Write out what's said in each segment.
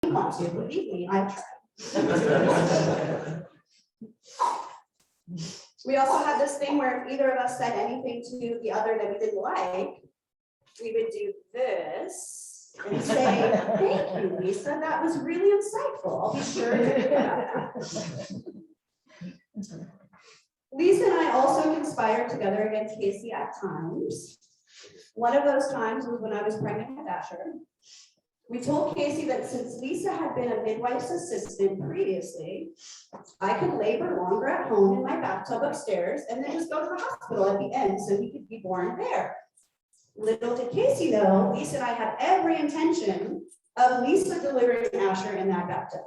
want to, believe me, I've tried. We also had this thing where if either of us said anything to the other that we didn't like, we would do this and say, thank you, Lisa, that was really insightful. I'll be sure to think about that. Lisa and I also conspired together against Casey at times. One of those times was when I was pregnant with Asher. We told Casey that since Lisa had been a midwife's assistant previously, I could labor longer at home in my bathtub upstairs and then just go to the hospital at the end so he could be born there. Little did Casey know, Lisa and I had every intention of Lisa delivering Asher in that bathtub.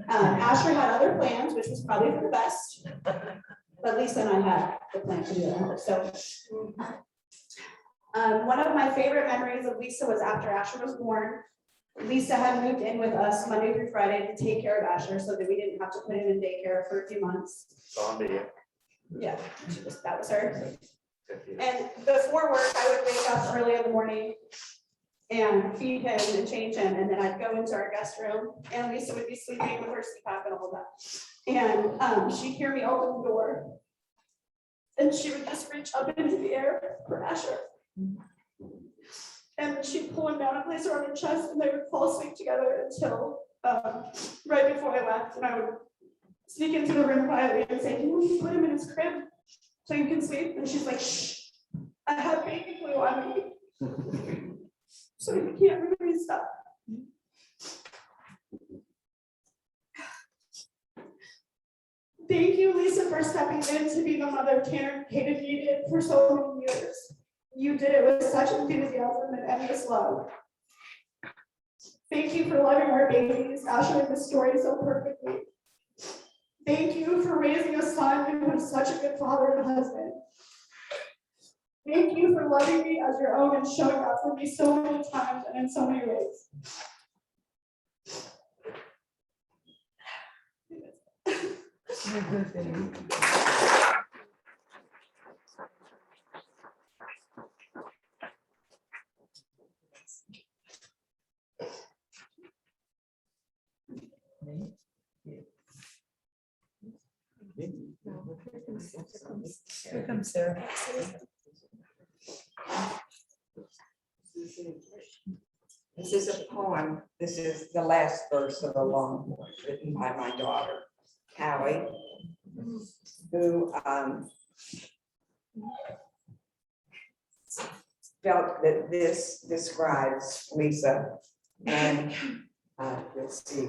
Asher had other plans, which was probably for the best, but Lisa and I had the plan to do it. So. One of my favorite memories of Lisa was after Asher was born. Lisa had moved in with us Monday through Friday to take care of Asher so that we didn't have to put him in daycare for a few months. Yeah, that was her. And before work, I would wake up early in the morning and feed him and change him. And then I'd go into our guest room and Lisa would be sleeping with her CPAP and all that. And she'd hear me open the door and she would just reach up into the air for Asher. And she'd pull him down and place her on her chest and they would fall asleep together until right before I left. And I would sneak into the room quietly and say, can you put him in his crib so you can sleep? And she's like, shh, I have baby glue on me. So you can't really stop. Thank you, Lisa, for stepping in to be the mother Tanner hated needed for so many years. You did it with such enthusiasm and endless love. Thank you for loving our babies, Asher and the story so perfectly. Thank you for raising a son who was such a good father and husband. Thank you for loving me as your own and showing up for me so many times and in so many ways. Here comes Sarah. This is a poem. This is the last verse of a long one written by my daughter, Hallie, who felt that this describes Lisa and let's see,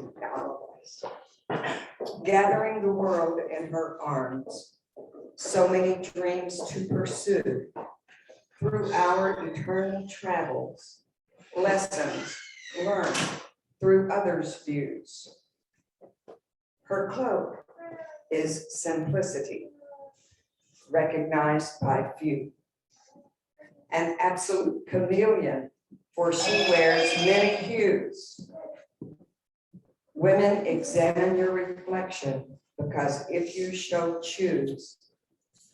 gathering the world in her arms, so many dreams to pursue through our eternal travels, lessons learned through others' views. Her cloak is simplicity, recognized by few. An absolute chameleon, for she wears many hues. Women, examine your reflection, because if you shall choose,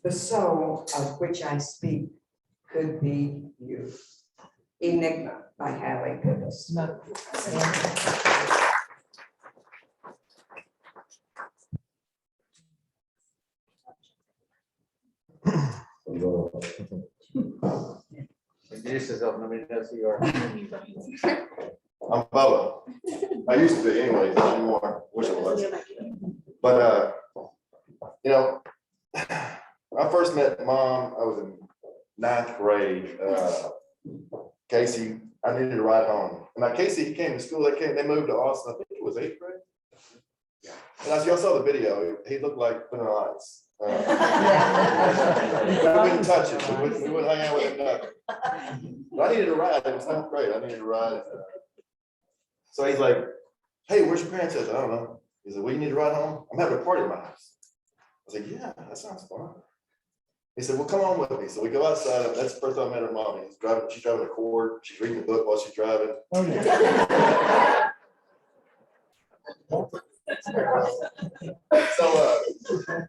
the soul of which I speak could be you. Enigma by Hallie Goodis. Introduce yourself, let me know who you are. I'm Bubba. I used to be anyway, not anymore. Wish it was. But you know, I first met Mom, I was in 9th grade. Casey, I needed a ride home. And now Casey, he came to school, they moved to Austin, I think it was 8th grade. And as y'all saw the video, he looked like Vanilla Ice. We wouldn't touch it, we wouldn't hang out with him, nothing. But I needed a ride, it was 9th grade, I needed a ride. So he's like, hey, where's your parents at? I don't know. He said, well, you need to ride home? I'm having a party at my house. I was like, yeah, that sounds fun. He said, well, come on with me. So we go outside. That's the first time I met her mom. She's driving a Ford. She's reading the book while she's driving. Oh, yeah. So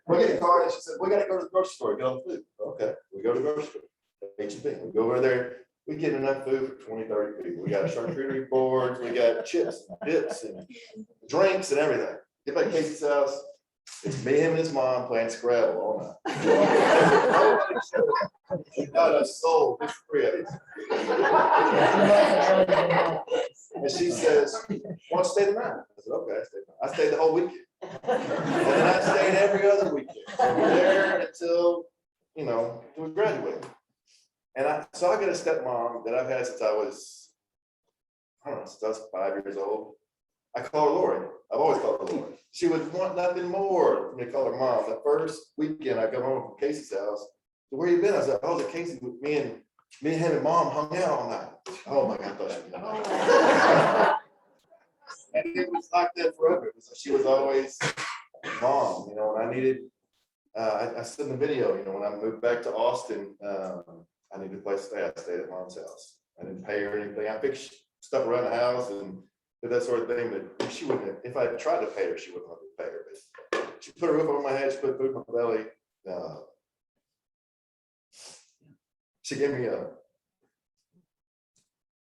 we get in the car and she said, we got to go to the grocery store, get on food. Okay, we go to the grocery store. H&B. We go over there. we get enough food for 20, 30 people. We got charcuterie boards, we got chips, dips, and drinks and everything. Get back to Casey's house, it's me, him, and his mom playing Scrabble all night. Not a soul, just three of us. And she says, want to stay the night? I said, okay, I stayed the whole weekend. And then I stayed every other weekend. From there until, you know, we graduated. And so I got a stepmom that I've had since I was, I don't know, since I was 5 years old. I call her Lori. I've always called her Lori. She would want nothing more than to call her mom. The first weekend I come home from Casey's house, so where you been? I said, I was at Casey with me and him and mom hung out all night. Oh my God, I thought she was and it was like that forever. She was always mom, you know, and I needed, I said in the video, you know, when I moved back to Austin, I needed a place to stay. I stayed at mom's house. I didn't pay her anything. I fixed stuff around the house and did that sort of thing, but she wouldn't have, if I had tried to pay her, she wouldn't have to pay her. But she put a roof over my head, she put food in my belly. She gave me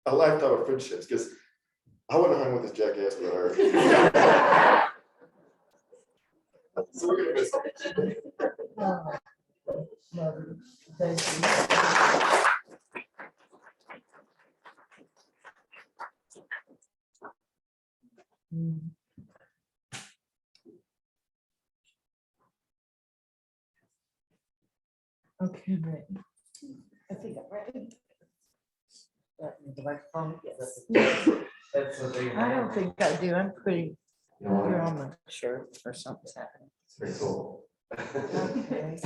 a lifetime of friendships, because I wouldn't have hung with this jackass without her. So we're gonna miss her. Okay, right. I think I'm ready. The microphone? That's the big. I don't think I do. I'm pretty, You know, you're on my shirt or something's happening. it's pretty cool. Okay.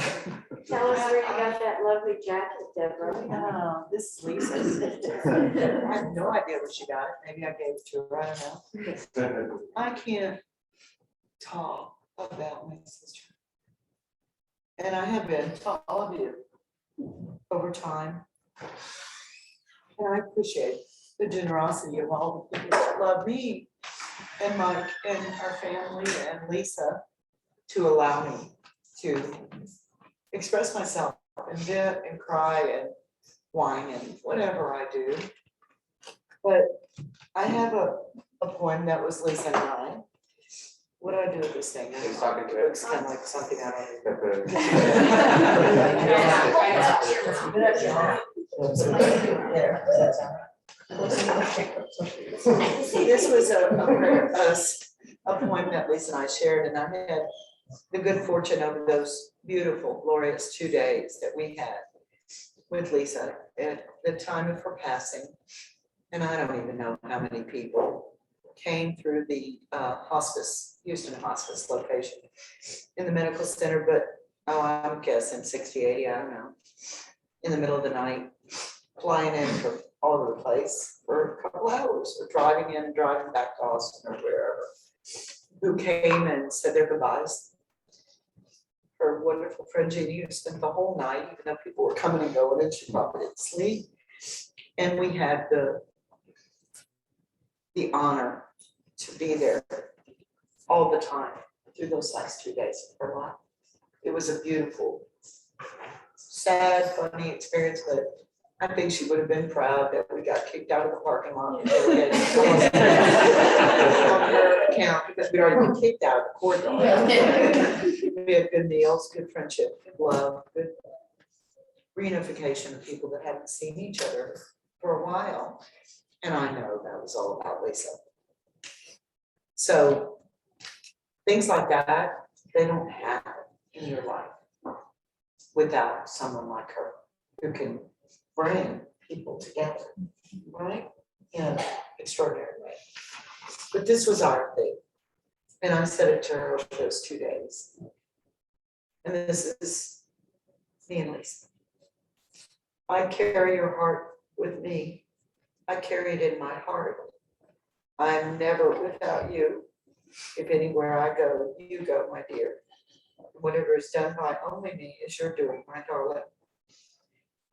Tell us where you got that lovely jacket, Deborah. Oh, this is Lisa's. I have no idea where she got it. Maybe I gave it to her. I don't know. I can't talk about my sister. And I have been to all of you over time. And I appreciate the generosity of all the people that love me and Mike and our family and Lisa to allow me to express myself and vent and cry and whine and whatever I do. But I have a poem that was Lisa and I. What do I do with this thing? He's talking to It looks kind of like something I don't it. This was a poem that Lisa and I shared, and I had the good fortune of those beautiful, glorious 2 days that we had with Lisa at the time of her passing. And I don't even know how many people came through the hospice, Houston hospice location in the medical center, but I'm guessing 60, 80, I don't know, in the middle of the night, flying in from all over the place for a couple hours, or driving in, driving back to Austin or wherever, who came and said their goodbyes. Her wonderful friend Jeannie, who spent the whole night, even though people were coming and going, and she probably didn't sleep. And we had the honor to be there all the time through those last 2 days of her life. It was a beautiful, sad, funny experience, but I think she would have been proud that we got kicked out of the parking lot. On her account, because we'd already been kicked out of the corridor. We had good meals, good friendship, good love, good reunification of people that haven't seen each other for a while. And I know that was all about Lisa. So things like that, they don't happen in your life without someone like her who can bring people together, right? In an extraordinary way. But this was our thing. And I said it to her over those 2 days. And this is me and Lisa. I carry your heart with me. I carry it in my heart. I'm never without you. If anywhere I go, you go, my dear. Whatever is done by only me is your doing, my darling.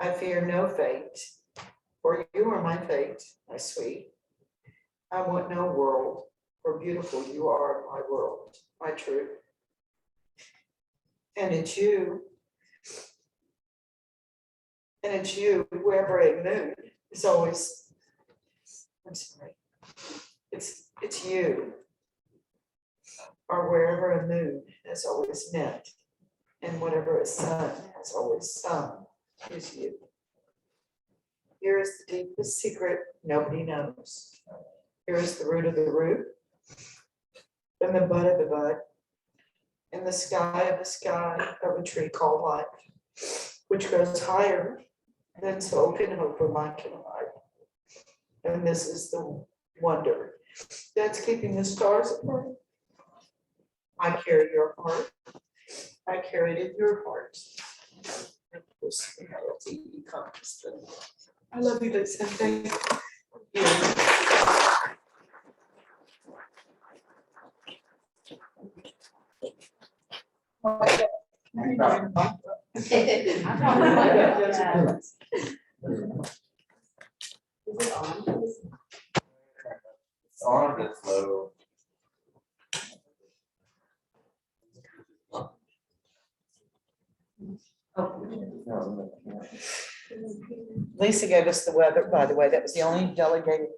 I fear no fate, for you are my fate, my sweet. I want no world, for beautiful you are my world, my truth. And it's you, whoever a moon is always, I'm sorry, it's you. Or wherever a moon has always met, and whatever a sun has always sung is you. Here is the deepest secret nobody knows. Here is the root of the root, and the bud of the bud, and the sky of the sky of a tree called life, which goes higher than soul can hope or mind can hide. And this is the wonder that's keeping the stars apart. I carry your heart. I carry it in your heart. And this reality becomes the. I love you, Lisa. Thank you. It's on, but it's low. Lisa gave us the weather, by the way. That was the only delegated.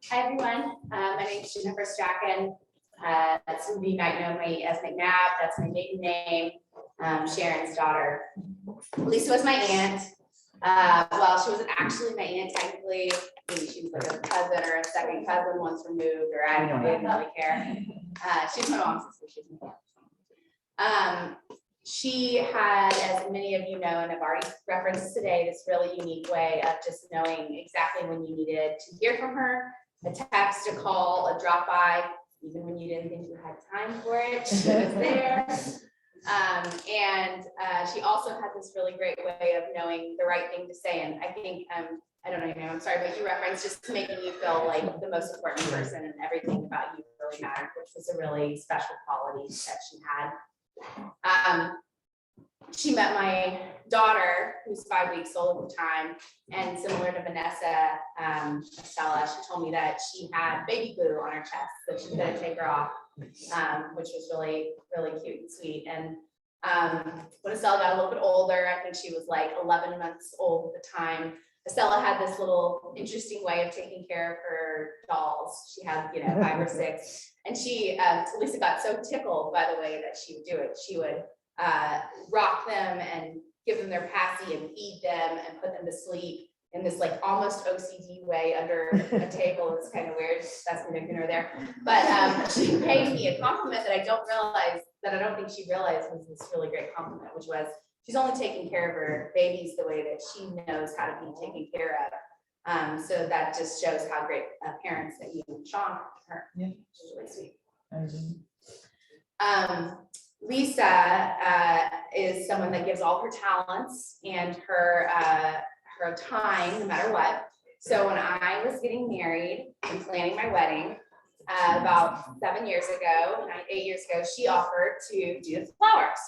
Hi, everyone. My name is Jennifer Strachan. Some of you might know me as McNabb. That's my maiden name. Sharon's daughter. Lisa was my aunt. Well, she wasn't actually my aunt technically. Maybe she was like a cousin or a second cousin once removed, or I didn't really care. She's my mom's sister. She's my aunt. She had, as many of you know and have already referenced today, this really unique way of just knowing exactly when you needed to hear from her. A text, a call, a drop by, even when you didn't think you had time for it, she was there. She also had this really great way of knowing the right thing to say. And I think, I don't know, I'm sorry, but you referenced just making you feel like the most important person and everything about you really mattered, which was a really special quality that she had. She met my daughter, who's 5 weeks old at the time, and similar to Vanessa, Estella, she told me that she had baby glue on her chest, so she couldn't take her off, which was really, really cute and sweet. And when Estella got a little bit older, I think she was like 11 months old at the time, Estella had this little interesting way of taking care of her dolls. She had, 5 or 6, and she, Lisa got so tickled by the way that she would do it. She would rock them and give them their passy and feed them and put them to sleep in this like almost OCD way under a table. It's kind of weird. That's neither here nor there. But she paid me a compliment that I don't think she realized was this really great compliment, which was she's only taking care of her babies the way that she knows how to be taken care of. So that just shows how great parents that you and Sean are her, which is really sweet. Lisa is someone that gives all her talents and her time, no matter what. So when I was getting married and planning my wedding about 8 years ago, she offered to do the flowers.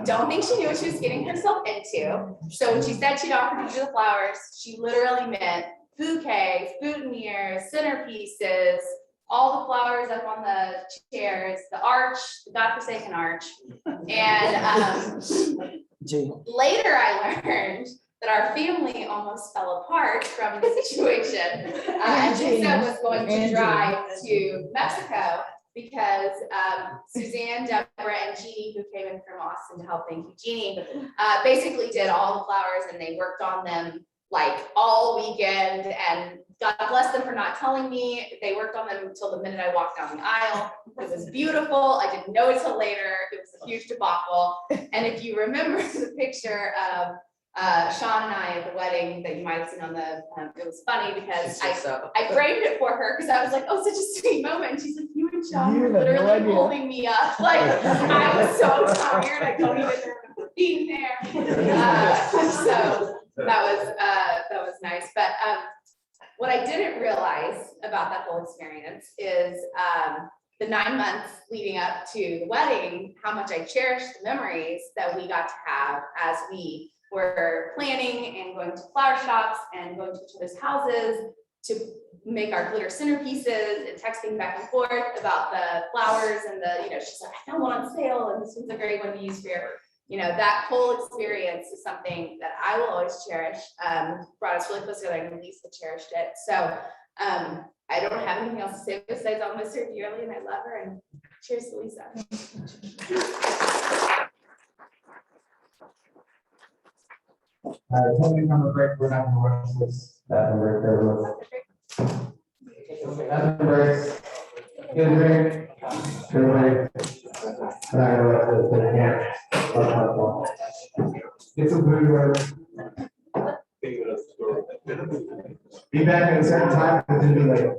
Don't think she knew what she was getting herself into. So when she said she'd offered to do the flowers, she literally meant bouquets, boutonnieres, centerpieces, all the flowers up on the chairs, the arch, the godforsaken arch. And later I learned that our family almost fell apart from the situation. And Lisa was going to drive to Mexico because Suzanne, Deborah, and Jeannie, who came in from Austin to help, thank you, Jeannie, basically did all the flowers, and they worked on them like all weekend, and God bless them for not telling me. They worked on them until the minute I walked down the aisle. It was beautiful. I didn't know it till later. It was a huge debacle. And if you remember the picture of Sean and I at the wedding that you might have seen on the, it was funny because I framed it for her because I was like, oh, such a sweet moment. And she's like, you and Sean were literally holding me up. Like, I was so tired. I don't even remember being there. So that was nice. But what I didn't realize about that whole experience is the 9 months leading up to the wedding, how much I cherished the memories that we got to have as we we're planning and going to flower shops and going to each other's houses to make our glitter centerpieces and texting back and forth about the flowers and the, she's like, I found one on sale and this one's a great one to use for your, that whole experience is something that I will always cherish. Brought us really close together and Lisa cherished it. So I don't have anything else to say besides I'll miss her dearly and I love her, and cheers to Lisa. Tell me on the break, we're not gonna rush this. Bathroom break, everyone. Bathroom break. Get a drink. Everybody. We're not gonna rush this, they can't. Get some food, whatever. Be back at a certain time, it's gonna be late.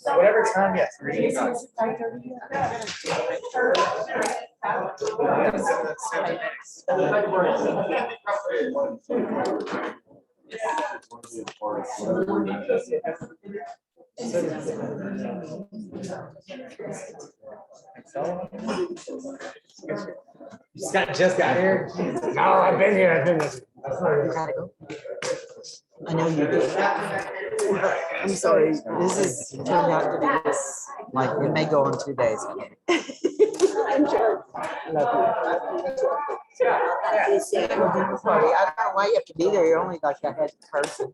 Whatever time, yes. Just got here. No, I've been here. I know you did. I'm sorry, this is turned out to be this, like, it may go on 2 days. I'm sure. Party. I don't know why you have to be there, you're only like a head person.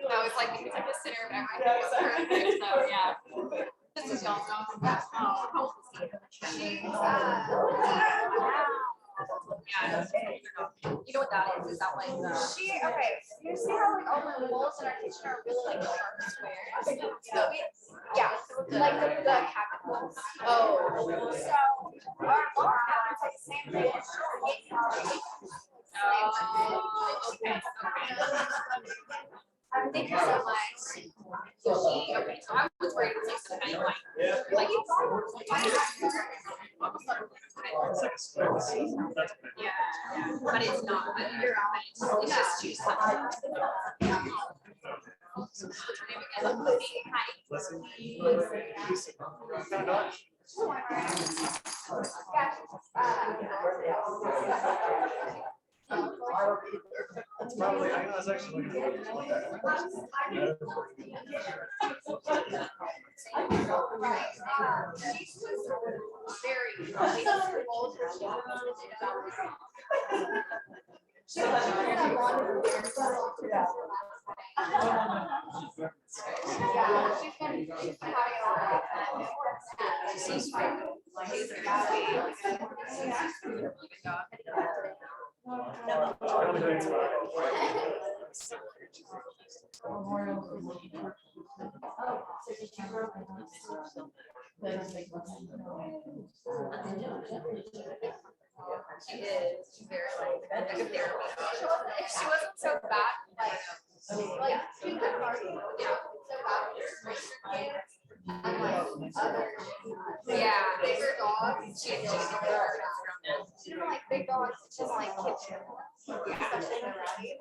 No, it's like the center of everything. So yeah. This is y'all. Yeah. You know what that is? Is that like okay. You see how like all the walls in our kitchen are really like sharp squares? Yeah, like the capitals. Oh. So our wall cabinets like the same thing. Okay. Thank you so much. Okay, so I was worried it was like some kind of like yeah, but it's not. It's just choose something. That's probably, I was actually looking at that. She is. She's very like therapy. She wasn't so bad. Like yeah, she was yeah. So bad with her kids and like other. Yeah, bigger dogs. She didn't like big dogs. She doesn't like kids.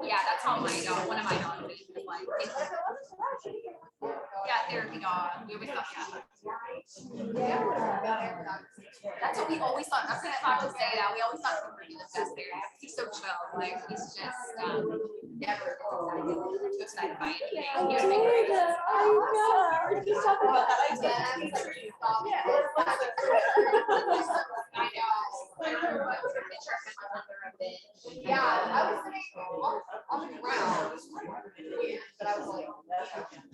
Yeah, that's how my dog. One of my dogs is like. Yeah, therapy dog. We always thought yeah. That's what we always thought. That's not to say that we always thought he was just there. He's so chill. Like he's just never too excited by anything. He was like, I know. He's talking about that. Yeah, I was sitting on the ground, but I was like,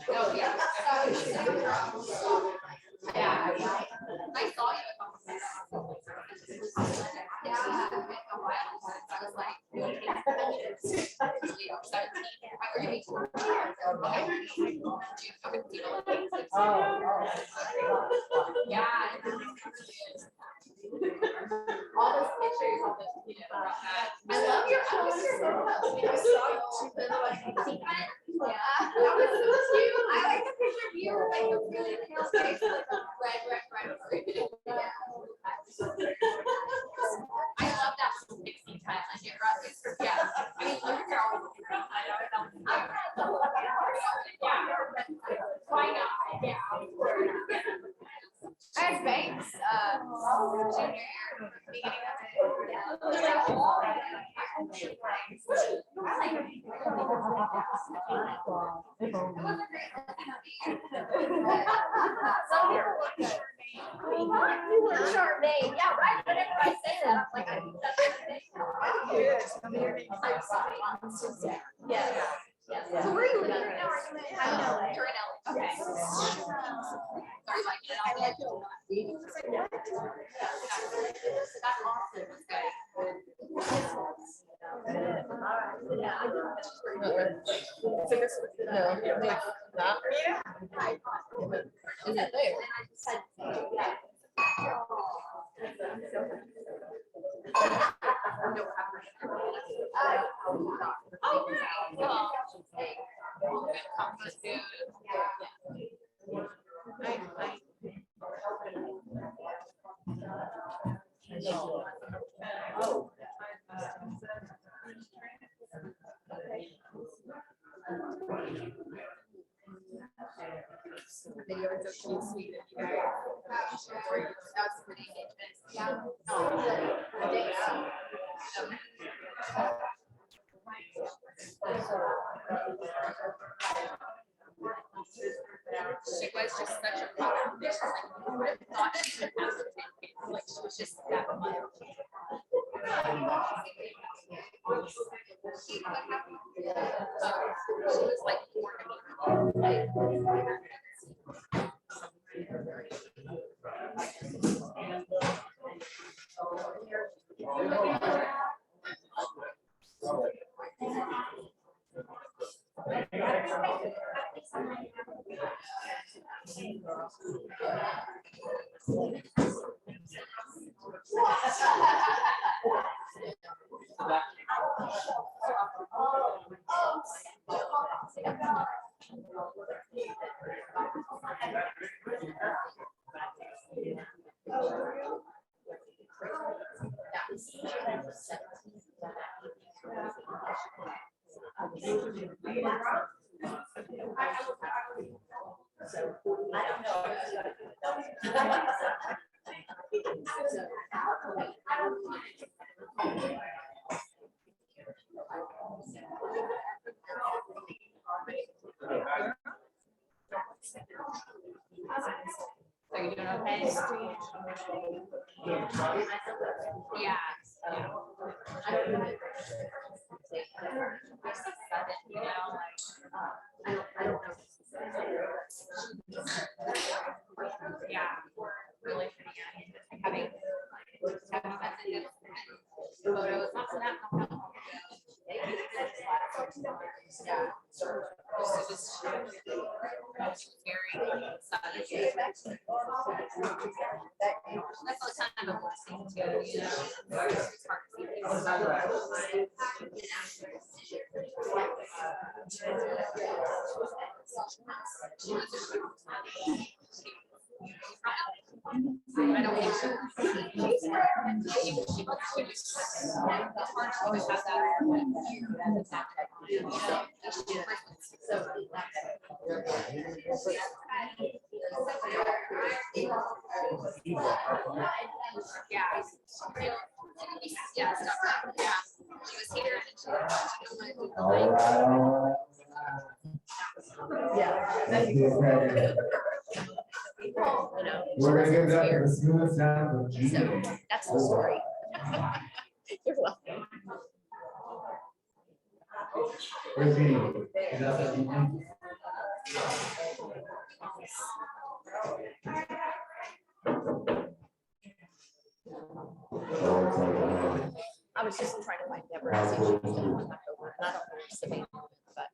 oh yeah. Yeah, I saw you. Yeah, I was like, yeah. All those pictures, all those, you know, I love your photo. I saw you. Yeah, that was so cute. I like the picture of you with like the really pale face, like red. Yeah. I love that pixie cut. Like it brought this, yeah. I mean, look at all. Why not? Yeah. I had Banks, junior year, beginning of it. I like it. It wasn't great. Some people look good. Short name, yeah, right. Whenever I say that, I'm like, I think that's yeah. Yes. So where are you living right now? Are you in? I know. You're in LA. Okay. Sorry, like, I like it. That's awesome. That's good. Yeah. So this was no, not yeah. Is it there? Yeah. Video is so sweet of you guys. That's pretty engagement. Yeah. Oh, really? I think so. She was just such a mother. Who would have thought she would have to take it? Like she was just that mother. She was like born to be. Yeah. I don't know. I don't know. Yeah, really pretty. Having photos, not snap. Yeah. That's the time of listening to, you know. It's hard to see I don't think she it's hard to always have that. Yeah, stuff. Yeah. She was here and she We're gonna give that the smooth sound of G. So that's the story. You're welcome. Where's G? Is that the G? I was just trying to find Deborah. And see if she was gonna come back over. And I don't know where Savannah went, but.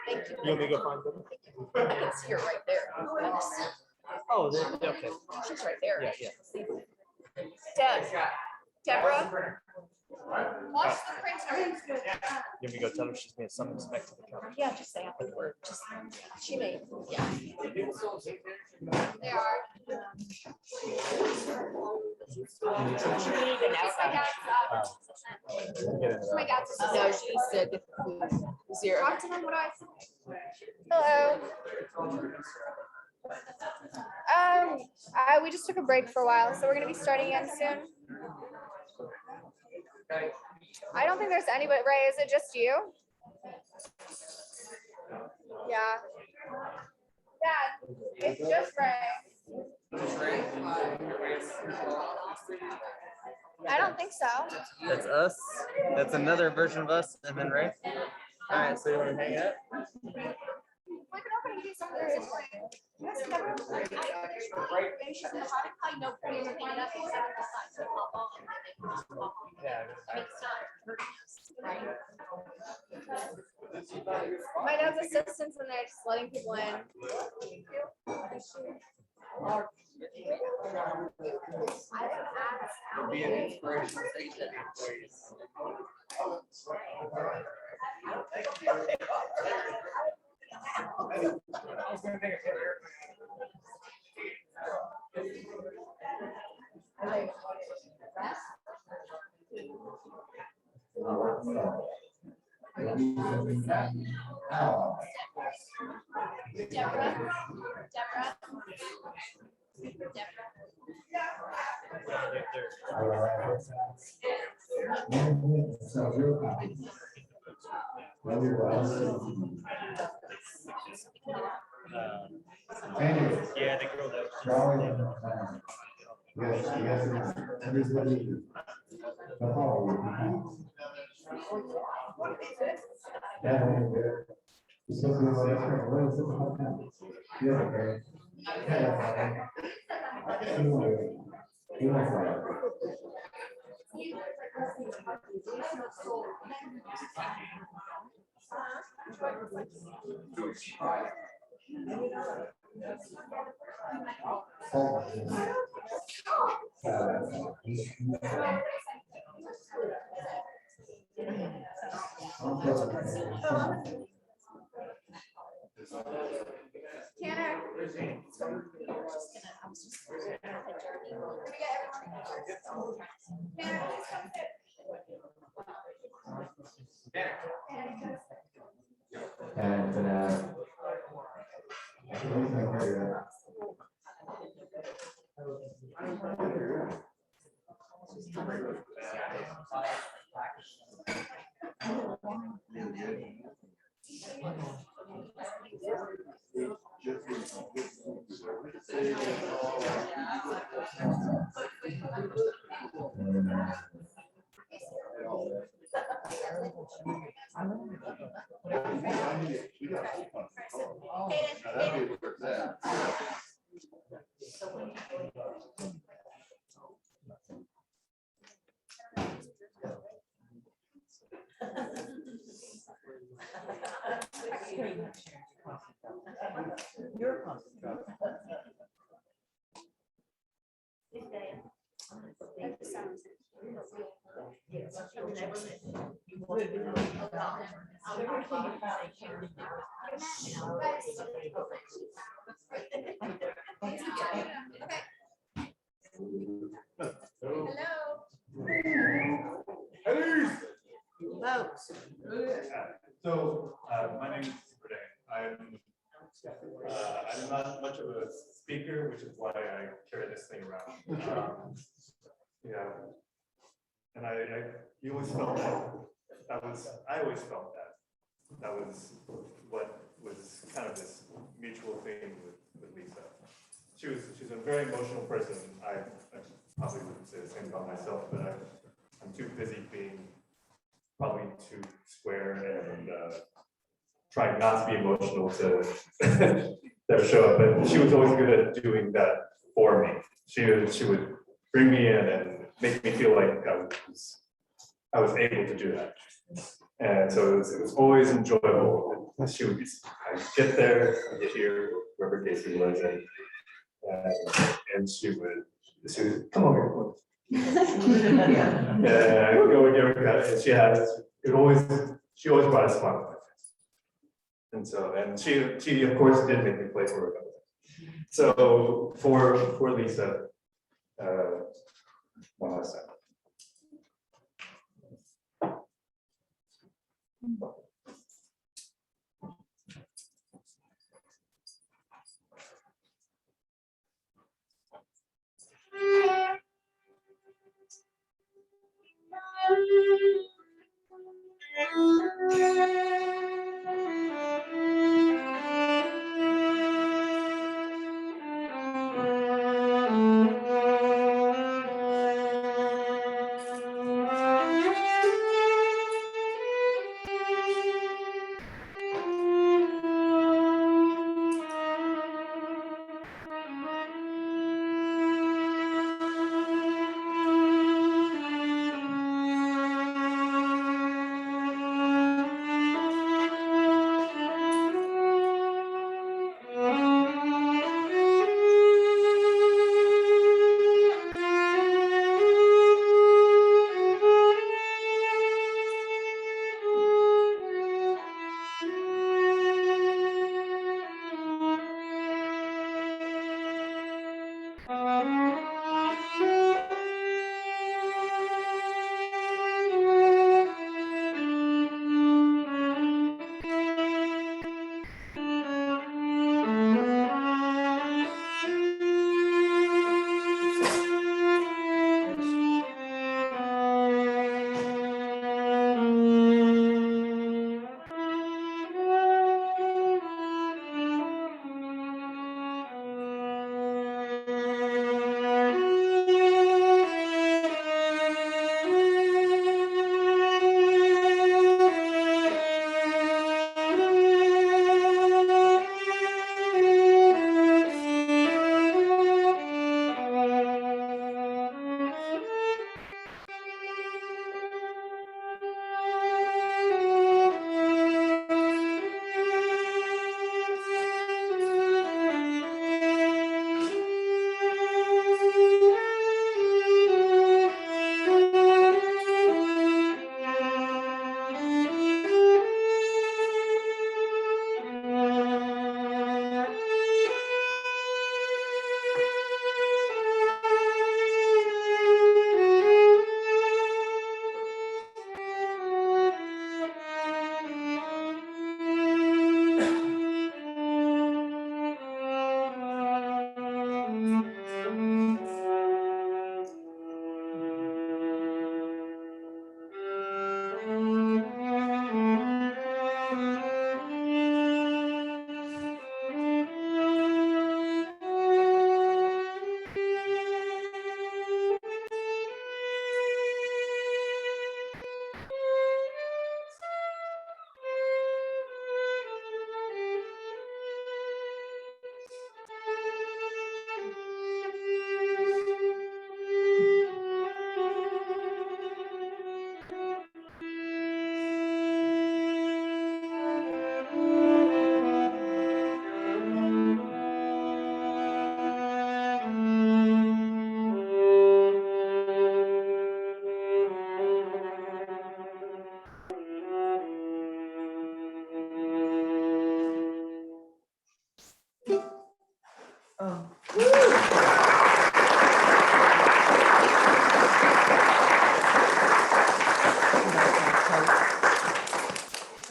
Thank you. You want me to go find them? It's here right there. Oh, okay. She's right there. Yeah, yeah. Deborah. Watch the prints. Everything's good. You want me to go tell her she's made some unexpected account? Yeah, just say after the word. Just, she may, yeah. They are. My dad's sister. No, she said zero. Talk to them, what do I say? Hello. We just took a break for a while, so we're gonna be starting again soon. I don't think there's anybody. Ray, is it just you? Yeah. Dad, it's just Ray. I don't think so. That's us. That's another version of us, and then Ray. All right, so you want to hang out? We can open and do some of this. My dad's assistants in there just letting people in. Be an inspiration. Yeah, the girl that. Yes, yes, everybody. The hall. You're supposed to be like, what is this about now? Yeah, okay. Tanner. So, my name is Renee. I'm not much of a speaker, which is why I carry this thing around. Yeah. And you always felt I always felt that was what was kind of this mutual thing with Lisa. She's a very emotional person. I probably wouldn't say the same about myself, but I'm too busy being probably too square and trying not to be emotional to never show up. But she was always good at doing that for me. She would bring me in and make me feel like I was able to do that. And so it was always enjoyable. I'd get there, I'd get here, wherever Casey was, and she would come over. Yeah, go and give her credit. And she always brought a smile. And so, and she of course did make me play for her. So for Lisa, one last time. That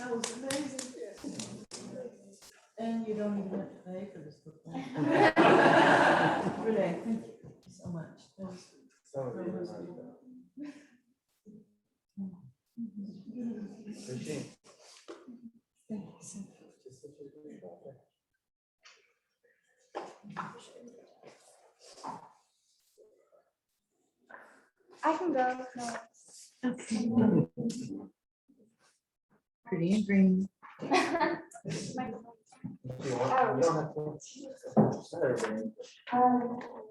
was amazing. And you don't even have to pay for this performance. Renee, thank you so much. That was Thank you so much. I can go. Okay. Pretty and green.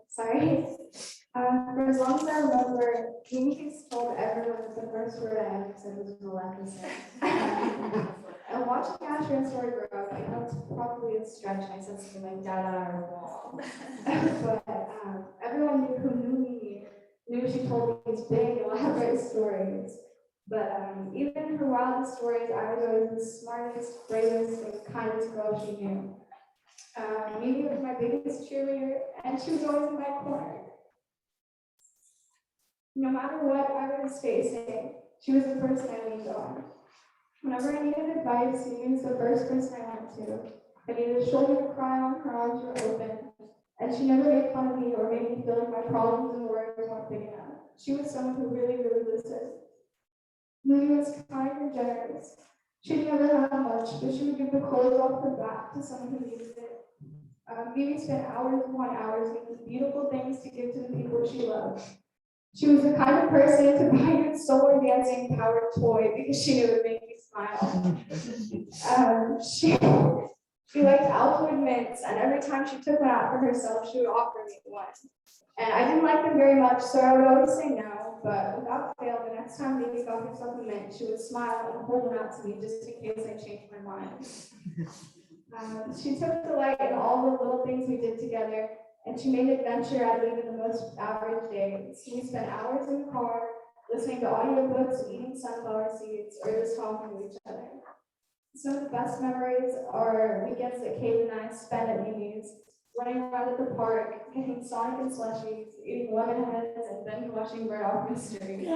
Sorry. For as long as I remember, Mimi told everyone that the first word I ever said was Maleficent. And watching Asher and Story grow up, I know it's probably a stretch, and I said something like Dada or Wall. But everyone who knew me knew she told these big, elaborate stories. But even in her wildest stories, I was always the smartest, bravest, and kindest girl she knew. Mimi was my biggest cheerleader, and she was always in my corner. No matter what I was facing, she was the person I leaned on. Whenever I needed advice, Mimi was the first person I went to. I needed a shoulder to cry on, her arms were open, and she never made fun of me or made me feel like my problems and worries weren't big enough. She was someone who really, really listened. Mimi was kind and generous. She never had much, but she would give the clothes off her back to someone who needed it. Mimi spent hours upon hours making beautiful things to give to the people she loved. She was the kind of person to buy you a solar dancing powered toy because she knew it would make you smile. She liked Altoid mints, and every time she took one out for herself, she would offer me one. And I didn't like them very much, so I would always say no, but without fail, the next time Mimi got herself a mint, she would smile and hold them out to me just in case I changed my mind. She took delight in all the little things we did together, and she made adventure out of even the most average days. We spent hours in the car, listening to audiobooks, eating sunflower seeds, or just talking to each other. Some of the best memories are weekends that Kate and I spent at Mimi's, running around at the park, getting Sonic and slushies, eating lemon heads, and then watching Murdoch Mysteries.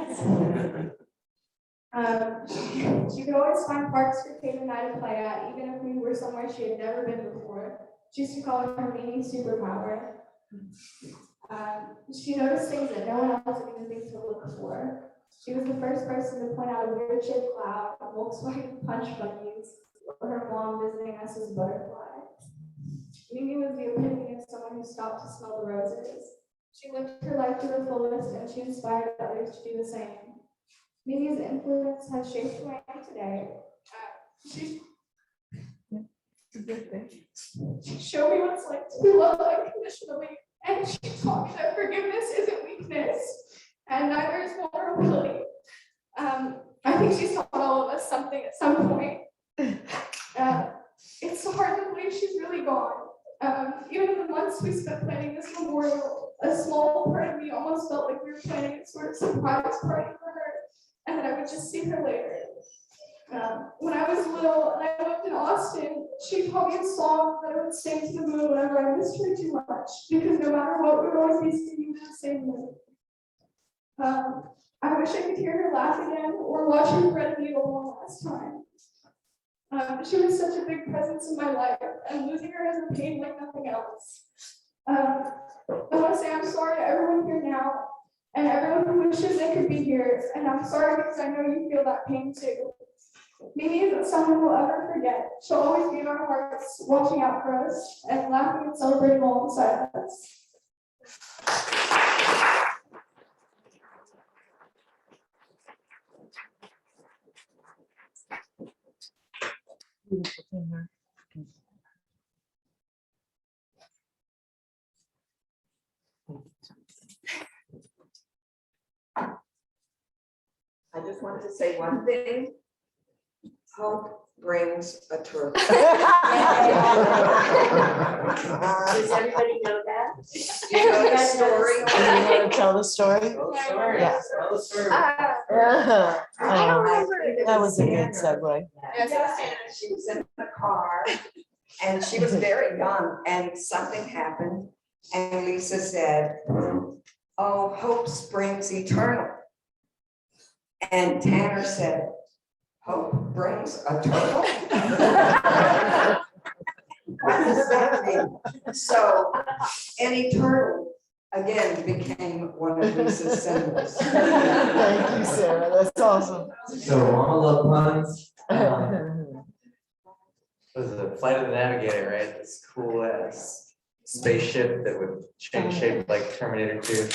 She could always find parks for Kate and I to play at, even if we were somewhere she had never been before. She used to call it her mini superpower. She noticed things that no one else would even think to look for. She was the first person to point out a weird shaped cloud, Volkswagen punch buggies, or her mom visiting us as a butterfly. Mimi was the epitome of someone who stopped to smell the roses. She lived her life to the fullest, and she inspired others to do the same. Mimi's influence has shaped who I am today. She showed me what it's like to be loved unconditionally, and she taught me that forgiveness isn't weakness, and neither is vulnerability. I think she's taught all of us something at some point. It's hard to believe she's really gone. Even in the months we spent planning this memorial, a small part of me almost felt like we were planning a sort of surprise party for her, and that I would just see her later. When I was little and I lived in Austin, she taught me a song that I would sing to the moon whenever I missed her too much, because no matter what, we would always be singing the same moon. I wish I could hear her laugh again or watch her thread a needle one last time. She was such a big presence in my life, and losing her has a pain like nothing else. I want to say I'm sorry to everyone here now, and everyone who wishes they could be here, and I'm sorry because I know you feel that pain too. Mimi isn't someone we'll ever forget. She'll always be in our hearts, watching out for us, and laughing and celebrating alongside us. I just wanted to say one thing. Hope brings a truth. Does everybody know that? You know the story? You want to tell the story? Yeah. I don't remember. That was a good segue. She was in the car And she was very young and something happened. And Lisa said, oh, hope springs eternal. And Tanner said, hope brings a turtle? What does that mean? So, an eternal again became one of Lisa's symbols. Thank you, Sarah. That's awesome. So Mama love puns. Was a Flight of the Navigator, right? This cool ass spaceship that would change shape like Terminator 2.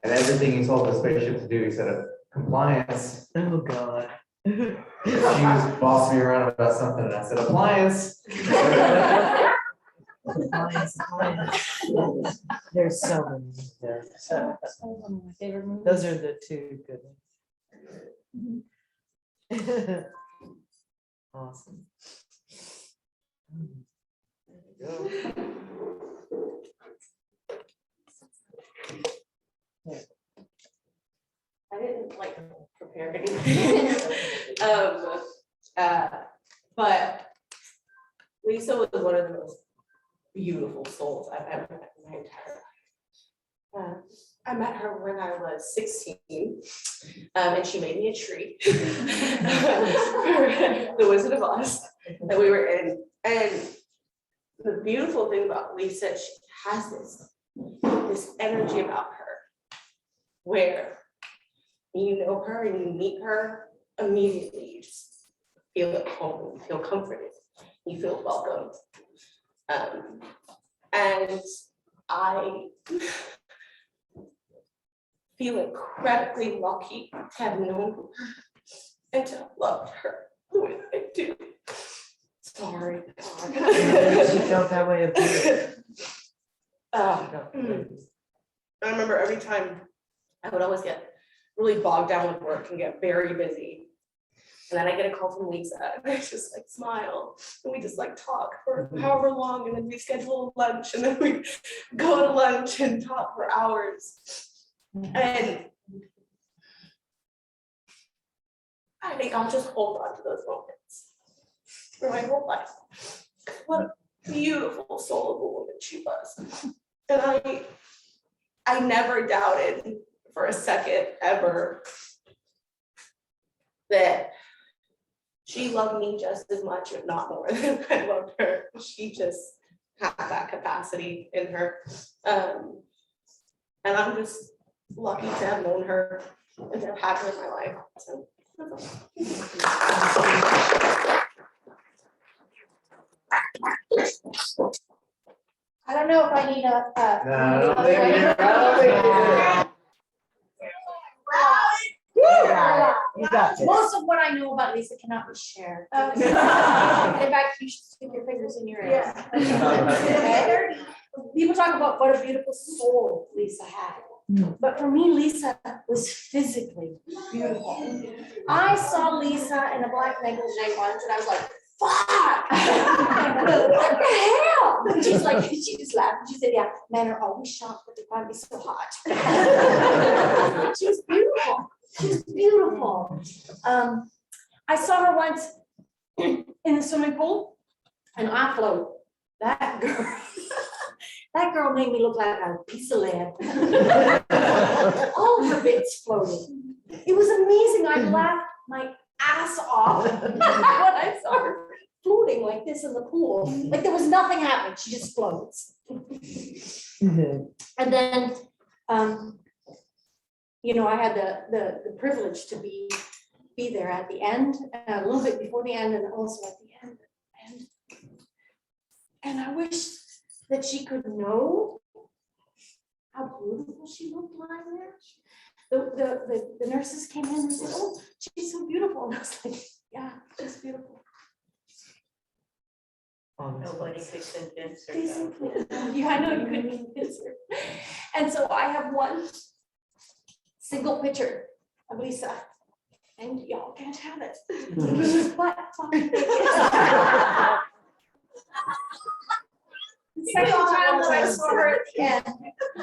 And everything he told the spaceship to do, he said, compliance. Oh, God. She was bossing me around about something, and I said, appliance. There's so many. Those are the two good ones. Awesome. There you I didn't like prepare anything. But Lisa was one of the most beautiful souls I've ever met in my entire life. I met her when I was 16, and she made me a tree. The Wizard of Oz that we were in. And the beautiful thing about Lisa, she has this energy about her where you know her and you meet her, immediately you just feel at home, you feel comforted, you feel welcome. And I feel incredibly lucky to have known her and to have loved her the way that I do. Sorry, God. She felt that way about I remember every time I would always get really bogged down with work and get very busy. And then I get a call from Lisa and I just like smile and we just like talk for however long and then we schedule lunch and then we go to lunch and talk for hours. And I think I'll just hold on to those moments for my whole life. What a beautiful soul of a woman she was. And I never doubted for a second ever that she loved me just as much, if not more than I loved her. She just had that capacity in her. And I'm just lucky to have known her and to have had her in my life. So, I don't know if I need a. No, I don't think you do. You got this. Most of what I know about Lisa cannot be shared. In fact, you should stick your fingers in your ears. Okay? People talk about what a beautiful soul Lisa had. But for me, Lisa was physically beautiful. I saw Lisa in a black negligee once and I was like, fuck! What the hell? And she's like, she just laughed. She said, yeah, men are always shocked that they find me so hot. She was beautiful. She's beautiful. I saw her once in the swimming pool and I float. That girl made me look like a piece of lead. All her bits floated. It was amazing. I laughed my ass off when I saw her floating like this in the pool. Like there was nothing happening. She just floats. And then you know, I had the privilege to be there at the end, a little bit before the end, and also at the end. And I wish that she could know how beautiful she looked lying there. The nurses came in and said, "Oh, she's so beautiful," and I was like, "Yeah, she's beautiful." nobody could convince her. Basically, yeah, I know you couldn't convince her. And so I have one single picture of Lisa, and y'all can't have it. But fucking big. The second time that I saw her at the end,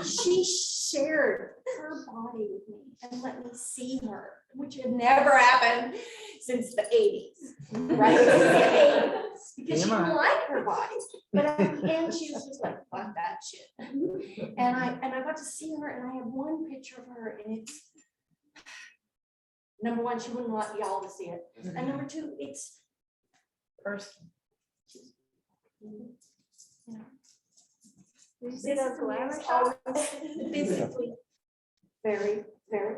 she shared her body with me and let me see her, which had never happened since the 80s, right? Since the 80s, because she didn't like her body. But at the end, she was just like, fuck that shit. And I got to see her, and I have one picture of her, and it's number one, she wouldn't want y'all to see it. And number two, it's Person. you know, you see those glamour shots? Physically, very, very.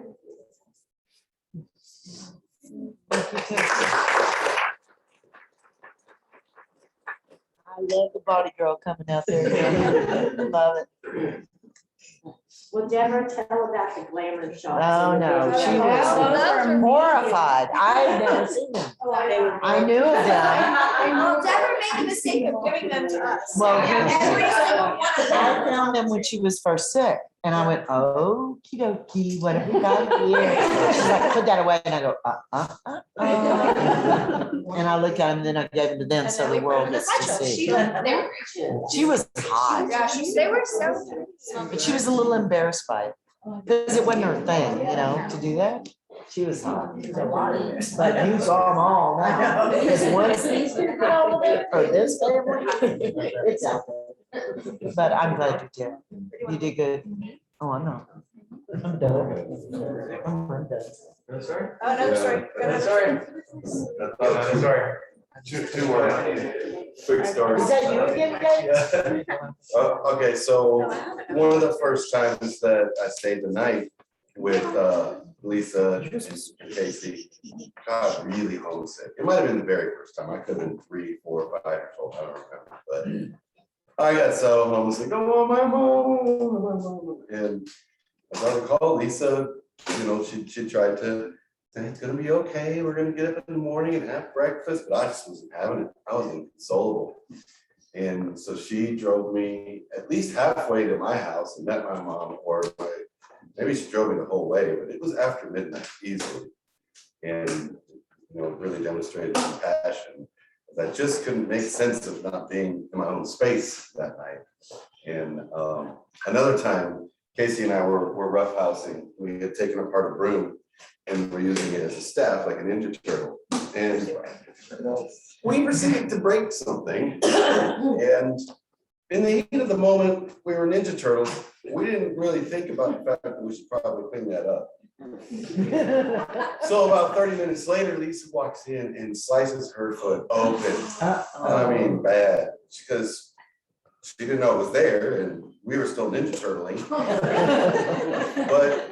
I love the body girl coming out there. Love it. Well, Deborah, tell about the glamour shots. Oh, no, she was horrified. I had never seen them. I knew of them. Well, Deborah made the mistake of giving them to us. Well, Every single one of I them. found them when she was first sick, and I went, okie dokie, what have we got here? She's like, put that away, and I go, And I looked at them, and then I gave them to them, so the world gets to see. She was hot, Yeah, they were so. but she was a little embarrassed by it, because it wasn't her thing, you know, to do that. She was hot. But you saw them all now. Because once these people get over there, or this family, it's out there. But I'm glad you did. You did good. Oh, I know. I'm done. I'm done. Sorry? Oh, no, sorry. Go ahead. Sorry. Two more quick stories. Is that you again, Dave? Okay, so one of the first times that I stayed the night with Lisa and Casey, got really homesick. It might have been the very first time. I could have been 3, 4, 5, or 12, I don't remember, but I got so homesick. Oh, my mom. And as I recall, Lisa, you know, she tried to say, it's gonna be okay. We're gonna get up in the morning and have breakfast, but I just wasn't having it. I was inconsolable. And so she drove me at least halfway to my house and met my mom, or maybe she drove me the whole way, but it was after midnight easily. And, you know, really demonstrated compassion. I just couldn't make sense of not being in my own space that night. And another time, Casey and I were roughhousing. We had taken apart a broom and we're using it as a staff, like a Ninja Turtle. And we proceeded to break something. And in the heat of the moment, we were Ninja Turtles. We didn't really think about the fact that we should probably clean that up. So about 30 minutes later, Lisa walks in and slices her foot open. I mean, bad, because she didn't know it was there and we were still Ninja Turtling. But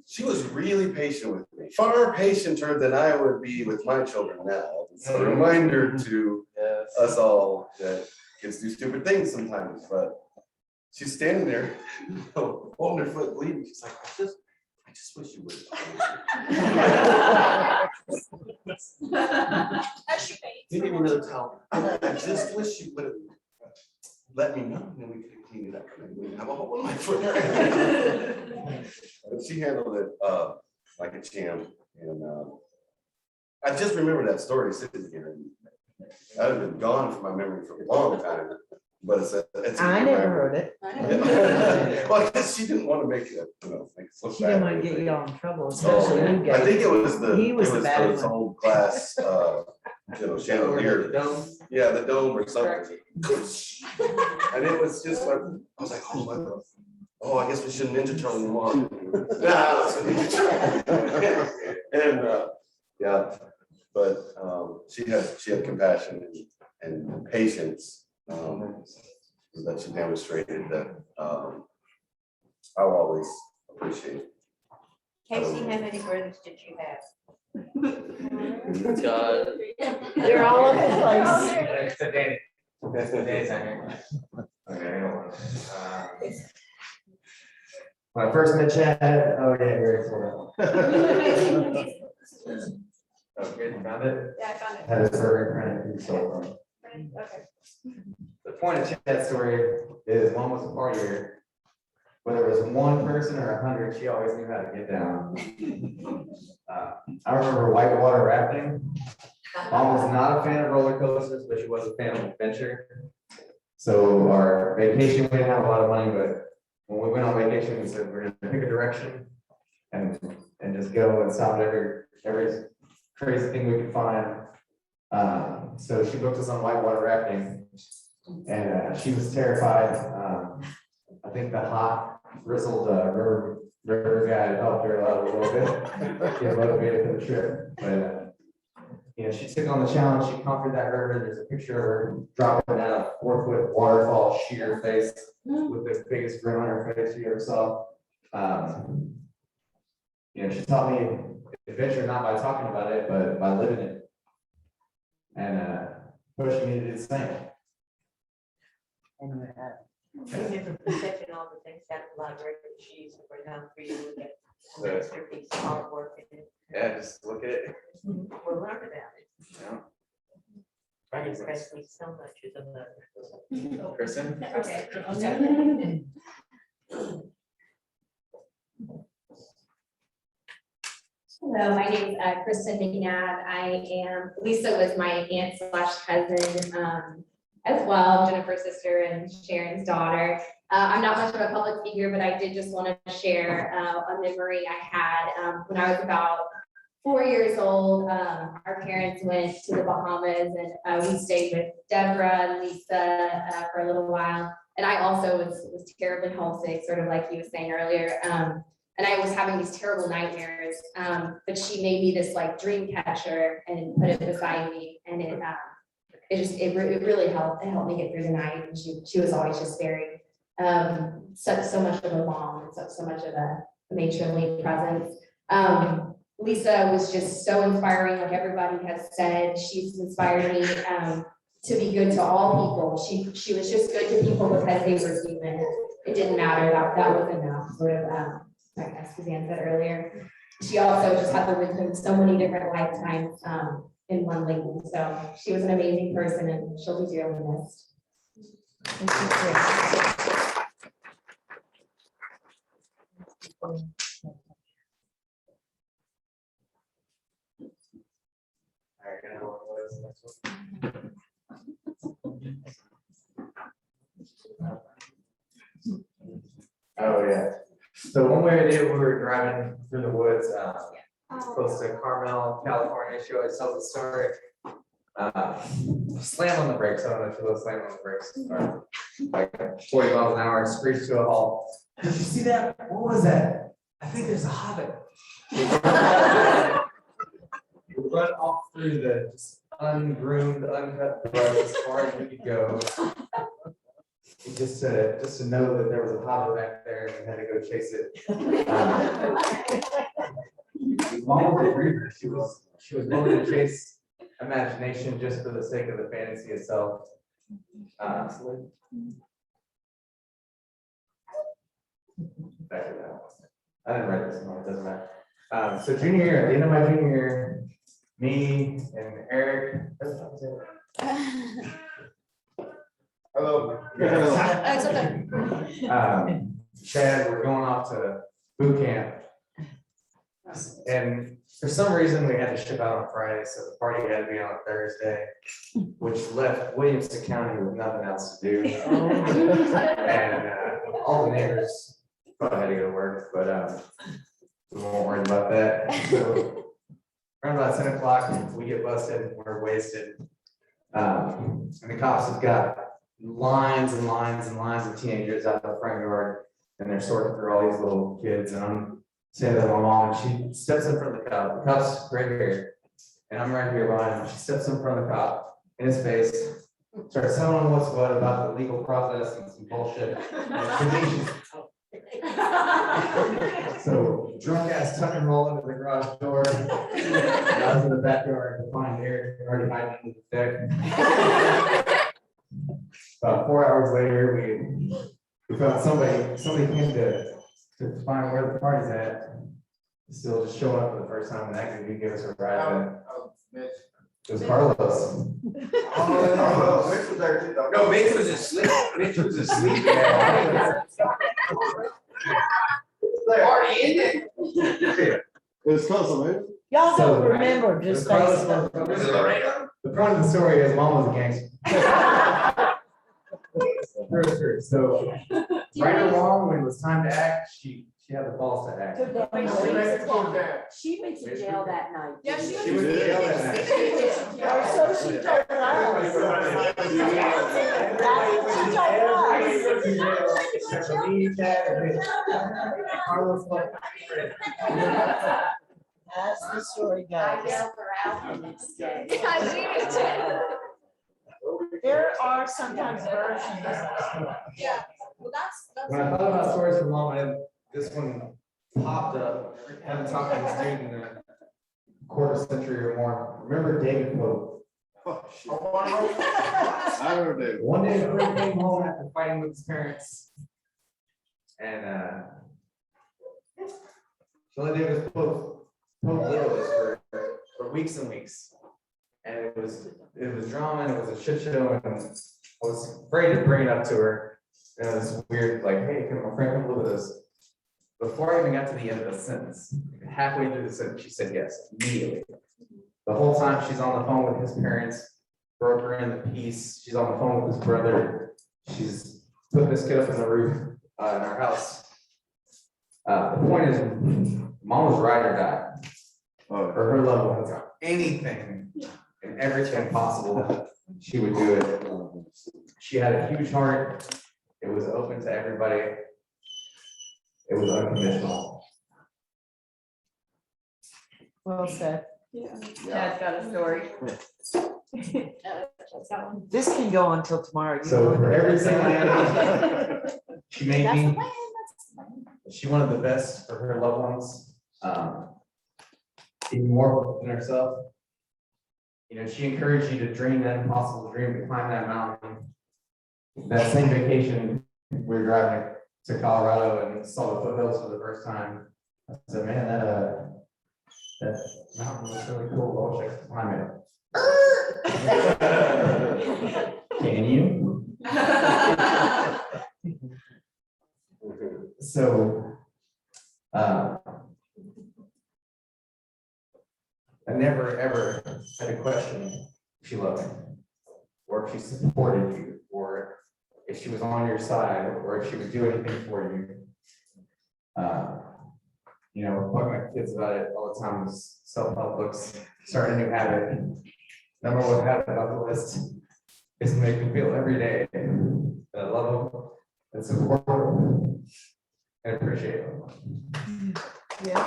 she was really patient with me, far patienter than I would be with my children now. It's a reminder to us all that kids do stupid things sometimes, but she's standing there, holding her foot bleeding. She's like, I just wish you would have. Give me another towel. I just wish you would have let me know, and then we could have cleaned it up. And we have a hole in my foot. But she handled it like a champ, and I just remember that story sitting here. I'd have been gone from my memory for a long time. But it's I never heard it. Well, I guess she didn't want to make it, you know, make it look She didn't bad. want to get you all in trouble, especially you I guys. think it was He was the bad those one. old glass, you know, chandelier. Yeah, the dome or something. And it was just like, I was like, oh my God. Oh, I guess we shouldn't Ninja Turtle anymore. And yeah, but she had compassion and patience. That she demonstrated that I'll always appreciate. Casey, how many brothers did you have? They're all over the place. So Danny. Danny's not here. Okay. When I first met Chad, oh yeah, very cool. Oh, good, you found it? Yeah, I found it. Had a survey printed, so. Okay. The point of Chad's story is one was a partier. Whether it was one person or 100, she always knew how to get down. I remember whitewater rafting. Mom was not a fan of roller coasters, but she was a fan of adventure. So our vacation, we didn't have a lot of money, but when we went on vacation, we said we're gonna pick a direction and just go and stop at every crazy thing we could find. So she booked us on whitewater rafting, and she was terrified. I think the hot grizzled river guy helped her out a little bit, get motivated for the trip. But you know, she took on the challenge. She conquered that river. There's a picture of her dropping down a 4-foot waterfall, sheer face, with the biggest grin on her face you ever saw. You know, she taught me adventure not by talking about it, but by living it, and pushing me to do the same. Different perception, all the things that library she's for example, for you to get an extra piece of artwork in it. Yeah, just look at it. We'll learn about it. Yeah. That impressed me so much as a mother. Kristen? Okay. Hello, my name is Kristen McNabb. Lisa was my aunt slash cousin as well, Jennifer's sister and Sharon's daughter. I'm not much of a public figure, but I did just want to share a memory I had when I was about 4 years old. Our parents went to the Bahamas, and we stayed with Deborah and Lisa for a little while. And I also was terribly homesick, sort of like you were saying earlier. And I was having these terrible nightmares, but she made me this like dream catcher and put it beside me, and it really helped. It helped me get through the night. And she was always just very so much of a mom and so much of a matronly presence. Lisa was just so inspiring, like everybody has said. She's inspired me to be good to all people. She was just good to people because they were human. It didn't matter, that was enough, sort of, like as Suzanne said earlier. She also just had the wisdom of so many different lifetimes in one lady. So she was an amazing person, and she'll be dearly missed. Oh, yeah. So one way I did, we were driving through the woods, close to Carmel, California. She always tells the story. Slam on the brakes. I don't know if you will slam on the brakes. Or like 40 miles an hour, screech to a halt. Did you see that? What was that? I think there's a hobbit. We run off through the just ungroomed, uncut road as far as we could go. Just to know that there was a hobbit back there and we had to go chase it. Mom was a dreamer. She was willing to chase imagination just for the sake of the fantasy itself. Back to that. I didn't write this one, it doesn't matter. So junior year, at the end of my junior year, me and Eric. Hello. Chad, we're going off to boot camp. And for some reason, we had to ship out on Friday, so the party had to be on a Thursday, which left Williamson County with nothing else to do. And all the neighbors probably had to go to work, but we won't worry about that. So around about 10 o'clock, we get busted, we're wasted. And the cops have got lines and lines and lines of teenagers out in the front yard, and they're sorting through all these little kids, and I'm standing with my mom, and she steps in front of the cop's right here, and I'm right here behind him. She steps in front of the cop in his face, starts telling him what's what about the legal process and some bullshit. So drunk ass tuck and roll into the garage door. I was in the backyard to find Eric already hiding under the deck. About 4 hours later, we found somebody came to find where the party's at. Still just showing up for the first time and actually give us a ride. It was Carlos. Oh, Mitch was there too, though. No, Mitch was asleep. Mitch was asleep. Party ended. It was close, man. Y'all So, don't remember, just face the. The point of the story is Mom was a gangster. True. So right or wrong, when it was time to act, she had the balls to act. She went to jail that night. Yeah, She was in jail that night. So she told That's the story, I guys. bailed her out the next day. There are sometimes versions. Yeah, well, that's. When I thought about stories from mom, this one popped up. Having talked to a student in a quarter century or more. Remember David Pope? I remember David. One day, a friend came home after fighting with his parents. And she let David Pope live with us for weeks and weeks. And it was drama and it was a shit show. And I was afraid to bring it up to her. You know, this weird, like, hey, can my friend come live with us? Before I even got to the end of the sentence, halfway through the sentence, she said yes, immediately. The whole time she's on the phone with his parents, brokering the peace. She's on the phone with his brother. She's put this kid up in the roof in our house. The point is, mom was ride or die. For her level, ones, anything and everything possible, she would do it. She had a huge heart. It was open to everybody. It was unconditional. Well said. Dad's got a story. This can go until tomorrow. So for everything she made That's the me, plan, she wanted the best for her loved ones. Even more than herself. You know, she encouraged you to dream that impossible dream, to climb that mountain. That same vacation, we were driving to Colorado and saw the foothills for the first time. I said, man, that mountain was really cool. I wish I could climb it. Can you? So, I never ever had a question if she loved me, or if she supported you, or if she was on your side, or if she would do anything for you. You know, we're talking to my kids about it all the time, is self-help books, start a new habit. Number one habit about the list is to make me feel every day that I love them, and support them, and appreciate them. Yeah.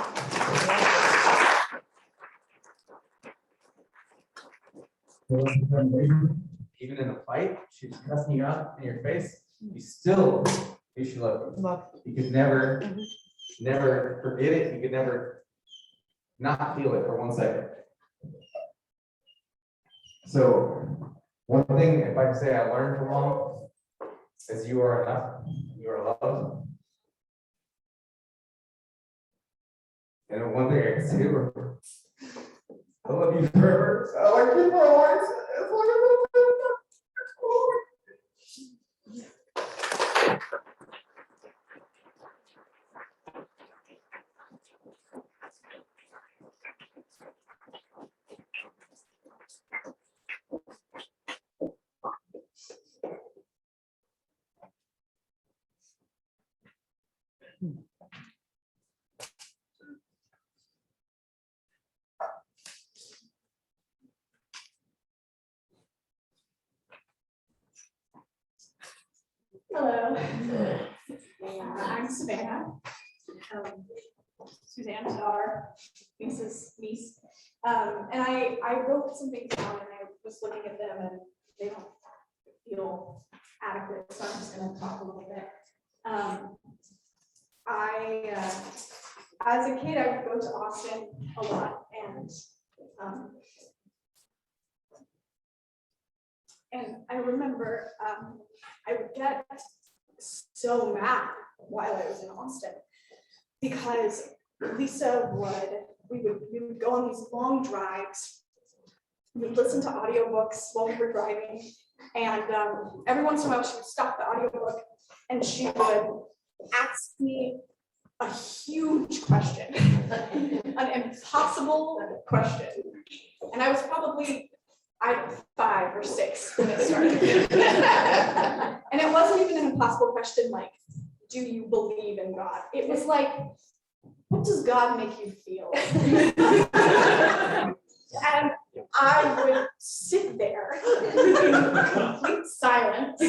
Even in a fight, she's cussing you out in your face, you still, you should love them. You could never forget it, you could never not feel it for 1 second. So, one thing, if I can say I learned from mom, is you are enough, you are loved. And then one thing I can say to her, I love you forever. I like you for always. As long as Hello. I'm Savannah. Suzanne's daughter, Lisa's niece. And I wrote some things down and I was looking at them and they don't feel adequate, so I'm just gonna talk a little bit. As a kid, I would go to Austin a lot and I remember I would get so mad while I was in Austin because Lisa we would go on these long drives. We would listen to audiobooks while we were driving, and every once in a while she would stop the audiobook and she would ask me a huge question, an impossible question, and I was probably 5 or 6 when it started. And it wasn't even an impossible question like, do you believe in God? It was like, what does God make you feel? And I would sit there in complete silence.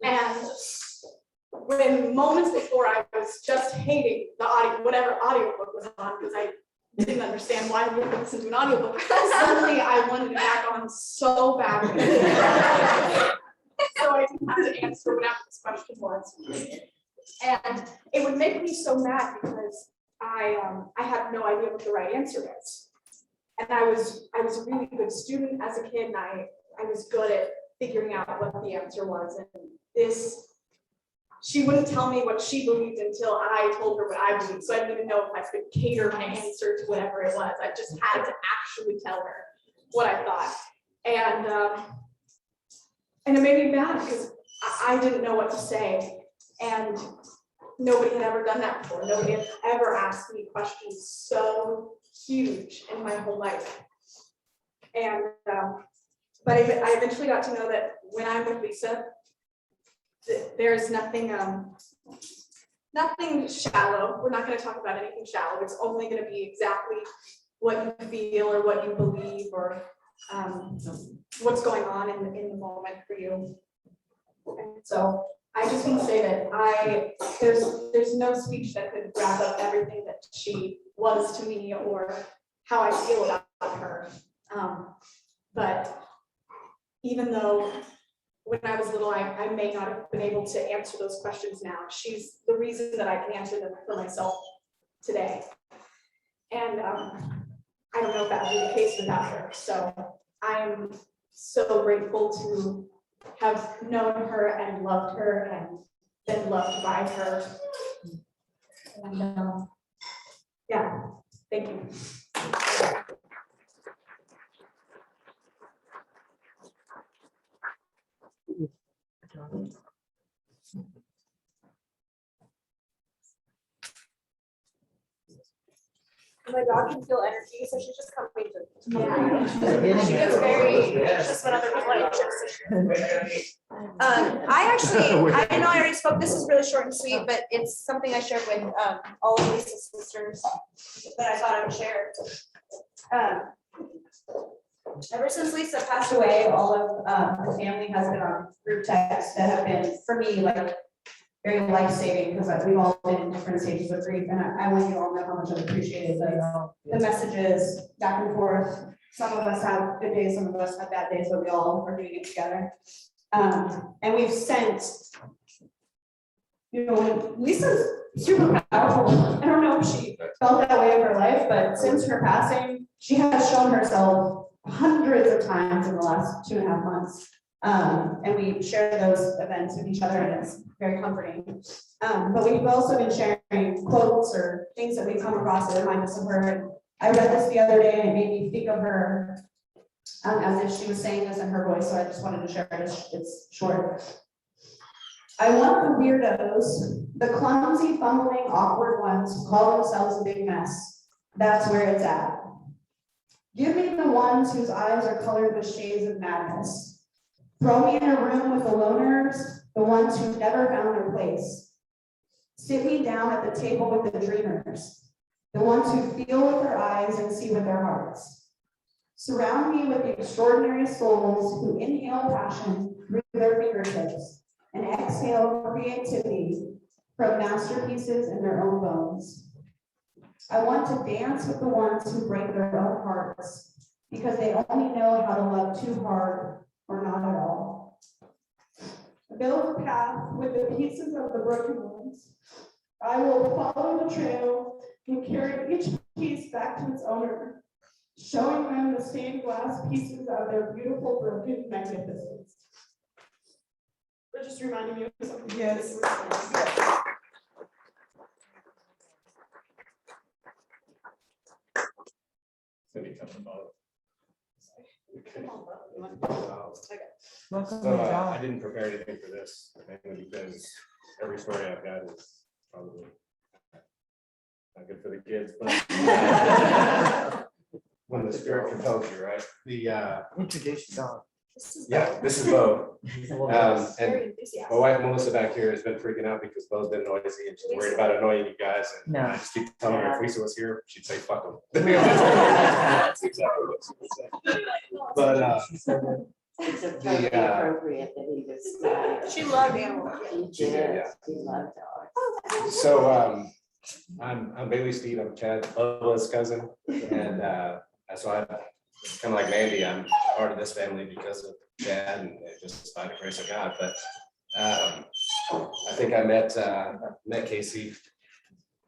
And when moments before I was just hating the audio, whatever audiobook was on, because I didn't understand why I would listen to an audiobook. Suddenly I wanted it back on so badly. So I didn't have to answer whatever this question was. And it would make me so mad because I had no idea what the right answer was. And I was a really good student as a kid, and I was good at figuring out what the answer was. And she wouldn't tell me what she believed until I told her what I believed. So I didn't even know if I could cater my answer to whatever it was. I just had to actually tell her what I thought. And it made me mad because I didn't know what to say. And nobody had ever done that before. Nobody had ever asked me questions so huge in my whole life. And but I eventually got to know that when I'm with Lisa, there's nothing shallow. We're not going to talk about anything shallow. It's only going to be exactly what you feel or what you believe or what's going on in the moment for you. And so I just want to say that there's no speech that could wrap up everything that she was to me or how I feel about her. But even though when I was little, I may not have been able to answer those questions now, she's the reason that I can answer them for myself today. And I don't know if that would be the case without her. So I'm so grateful to have known her and loved her and been loved by her. And yeah, thank you. My dog can feel energy, so she's just coming to. Yeah. She gets very anxious when other people are anxious. I know I already spoke, this is really short and sweet, but it's something I shared with all of Lisa's sisters that I thought I would share. Ever since Lisa passed away, all of the family has been on group texts that have been, for me, like very life-saving, because we've all been in different stages of grief, and I want you all to know how much I appreciate it, the messages back and forth. Some of us have good days, some of us have bad days, but we all are doing it together. And we've sent, when Lisa's super powerful. I don't know if she felt that way in her life, but since her passing, she has shown herself hundreds of times in the last 2.5 months. And we share those events with each other, and it's very comforting. But we've also been sharing quotes or things that we've come across that remind us of her. And I read this the other day, and it made me think of her as if she was saying this in her voice, so I just wanted to share it. It's short. I want the weirdos, the clumsy, fumbling, awkward ones who call themselves a big mess. That's where it's at. Give me the ones whose eyes are colored with shades of madness. Throw me in a room with the loners, the ones who never found their place. Sit me down at the table with the dreamers, the ones who feel with their eyes and see with their hearts. Surround me with the extraordinary souls who inhale passion through their fingertips and exhale creativity from masterpieces in their own bones. I want to dance with the ones who break their own hearts because they only know how to love too hard or not at all. Build a path with the pieces of the broken ones. I will follow the trail and carry each piece back to its owner, showing them the stained glass pieces of their beautiful broken magnificence. It just reminded me of something. Yes. Welcome So to I God. didn't prepare anything for this, mainly because every story I've got is probably not good for the kids, but when the spirit compels you, right? The Introduce your dog. Yeah, this is Bo. And Very enthusiastic. my wife Melissa back here has been freaking out because Bo's been noisy and she's worried about annoying you guys. And No. I just keep telling her if Lisa was here, she'd say, fuck them. That's exactly what she would say. But, It's totally appropriate that he was. She loved animals. She did, yeah. She loved dogs. So, I'm Bailey Steed, I'm Chad Bubba's cousin, and, so I, kind of like Mandy, I'm part of this family because of Chad and just by the grace of God, but, I think I met Casey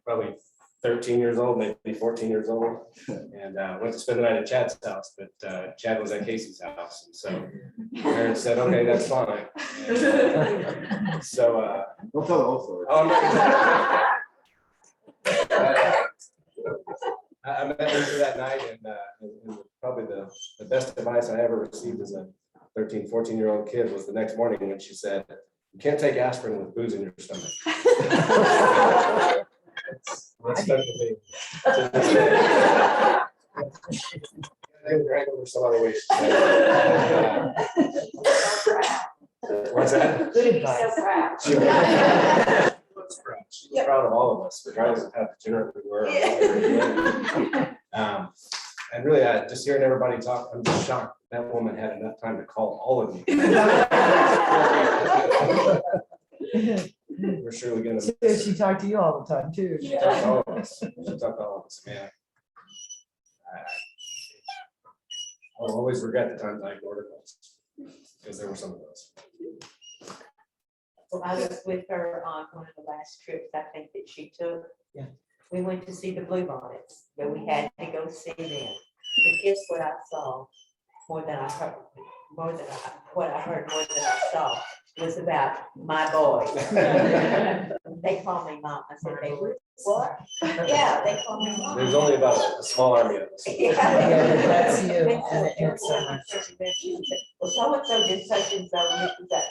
probably 13 years old, maybe 14 years old, and went to spend the night at Chad's house, but Chad was at Casey's house, and so parents said, okay, that's fine. And, so, Don't tell the whole story. oh, I'm not gonna- I met Lisa that night, and probably the best advice I ever received as a 13, 14-year-old kid was the next morning when she said, you can't take aspirin with booze in your stomach. That's stuck with me to this day. I drank over some other ways. What's that? Good advice. She was proud. She was proud of all of us, regardless of how degenerate we were. And really, just hearing everybody talk, I'm just shocked that woman had enough time to call all of you. We're surely gonna. She talked to you all the time too. She talked to all of us. She talked to all of us, man. I'll always regret the times I ignored her calls, because there were some of those. Well, I was with her on one of the last trips I think that she took. Yeah. We went to see the Bluebonnets, but we had to go see them. But guess what I saw more than I heard, what I heard more than I saw was about my boy. They call me mom. I said, they were, what? Yeah, they call me mom. There's only about a small army of us. Yeah, but that's you. And it's so much. Well, so-and-so did such and so, and this is that.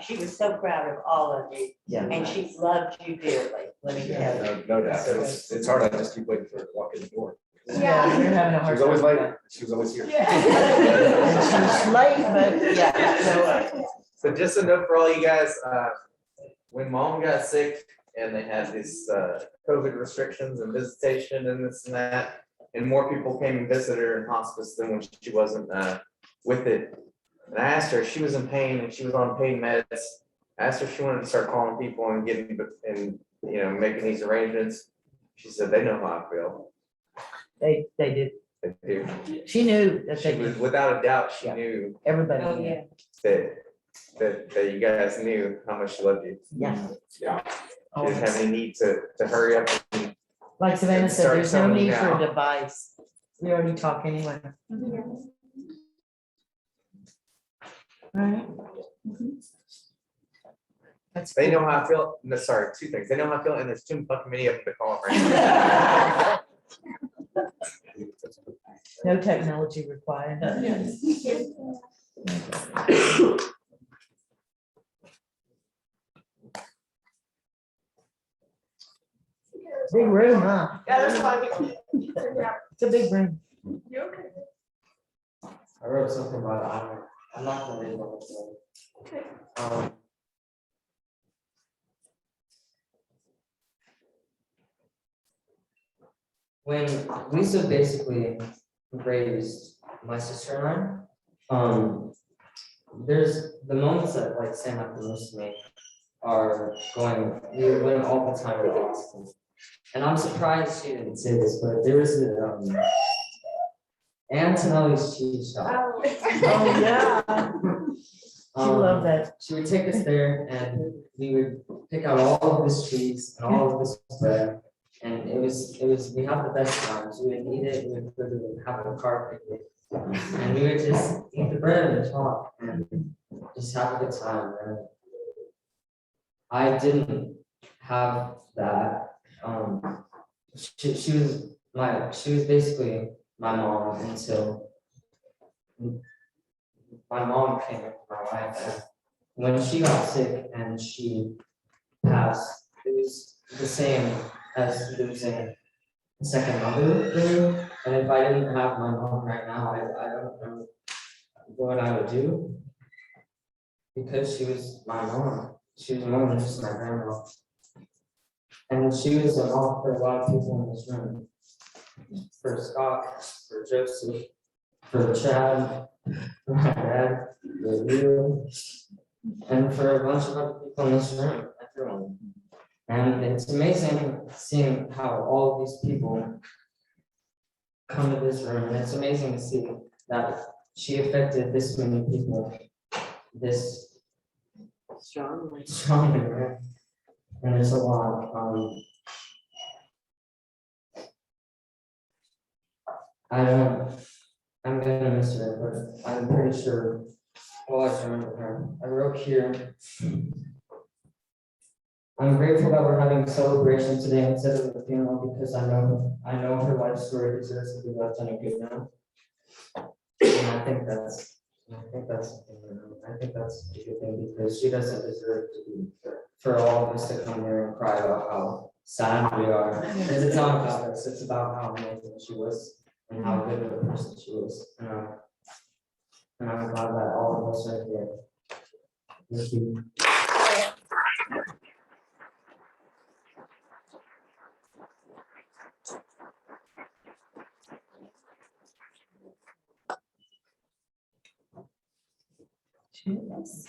She was so proud of all of you, Yeah. and she loved you dearly, let me tell you. No doubt. It's hard. I just keep waiting for her to walk in the door. Yeah, you're having a She hard was always time. late. She was always here. And she's late, but yeah. So just a note for all you guys, when mom got sick and they had these COVID restrictions and visitation and this and that, and more people came and visited her in hospice than when she wasn't with it. And I asked her, she was in pain and she was on pain meds. I asked her if she wanted to start calling people and getting, and making these arrangements. She said, they know how I feel. They did. They do. She knew that She they was, did. without a doubt, she Yeah. knew Everybody Oh, knew. yeah. that you guys knew how much she loved you. Yeah. Yeah. She didn't have any need to hurry up and Like Savannah said, Start there's no telling me need for now. a device. We already talk anyway. Right? That's. they know how I feel. No, sorry, two things. They know how I feel, and there's too fucking many of them to call them right now. No technology required. Big room, huh? Yeah, that's fine. It's a big room. You okay? I wrote something about honor. I'm not gonna read what it said. Okay. When Lisa basically raised my sister and I, there's the moments that like stand out the most to me are we went all the time with it. And I'm surprised she didn't say this, but there was a Antonelli's cheese shop. Oh, yeah. She loved that. She would take us there and we would pick out all of this cheese and all of this bread. And it was, we had the best times. We would eat it, we would have a car picnic. And we would just eat the bread and talk and just have a good time. And I didn't have that. She was basically my mom until my mom came into my life. And when she got sick and she passed, it was the same as losing a second mother. And if I didn't have my mom right now, I don't know what I would do. Because she was my mom. She was more than just my grandma. And she was a mom for a lot of people in this room. For Scott, for Joseph, for Chad, for my dad, for you, and for a bunch of other people in this room, everyone. And it's amazing seeing how all of these people come to this room, and it's amazing to see that she affected this many people this strongly, right? And there's a lot. I'm gonna miss her, but I'm pretty sure I'll always remember her. I wrote here. I'm grateful that we're having a celebration today instead of a funeral because I know her life story deserves to be left on a good note. And I think that's a good thing because she doesn't deserve to be for all of us to come here and cry about how sad we are. Because it's not about us, it's about how amazing she was and how good of a person she was. And I'm glad that all of us are here. Thank you. Yes.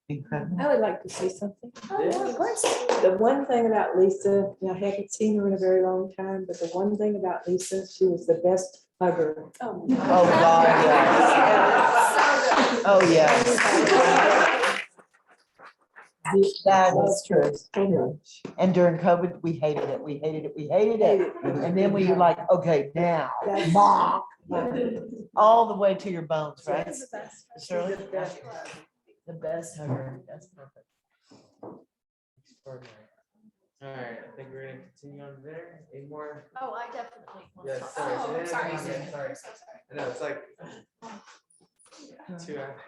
Incredible. I would like to say something. Oh, yeah, of course. The one thing about Lisa, I haven't seen her in a very long time, but the one thing about Lisa, she was the best hugger. Oh, God, yes. Oh, yes. That is true. And during COVID, we hated it. We hated it. We hated it. And then we were like, okay, now, mom, all the way to your bones, right? Shirley? The best hugger. That's perfect. Extraordinary. All right, I think we're gonna continue on there. Any more? Oh, I definitely. want Yes, to- sorry. Oh, Yeah, sorry. come on, man, sorry. So sorry. I know, it's like 2 hours.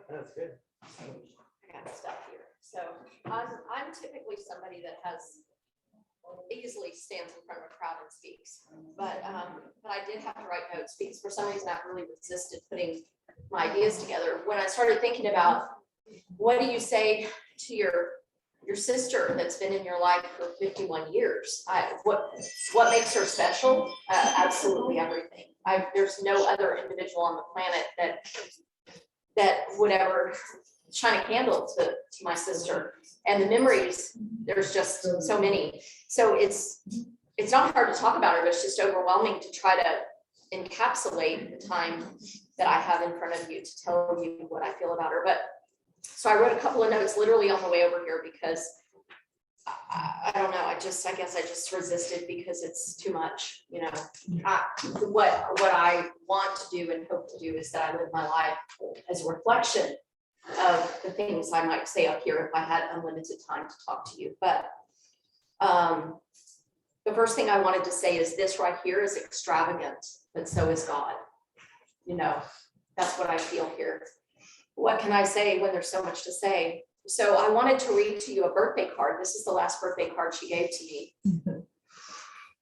That's good. I got stuff here. So I'm typically somebody that easily stands in front of a crowd and speaks. But I did have to write notes because for some reason I really resisted putting my ideas together. When I started thinking about what do you say to your sister that's been in your life for 51 years? What makes her special? Absolutely everything. There's no other individual on the planet that would ever shine a candle to my sister. And the memories, there's just so many. So it's not hard to talk about her, but it's just overwhelming to try to encapsulate the time that I have in front of you to tell you what I feel about her. But so I wrote a couple of notes literally on the way over here because I don't know, I guess I just resisted because it's too much, you know. What I want to do and hope to do is that I live my life as a reflection of the things I might say up here if I had unlimited time to talk to you. But the first thing I wanted to say is this right here is extravagant, but so is God. You know, that's what I feel here. What can I say when there's so much to say? So I wanted to read to you a birthday card. This is the last birthday card she gave to me.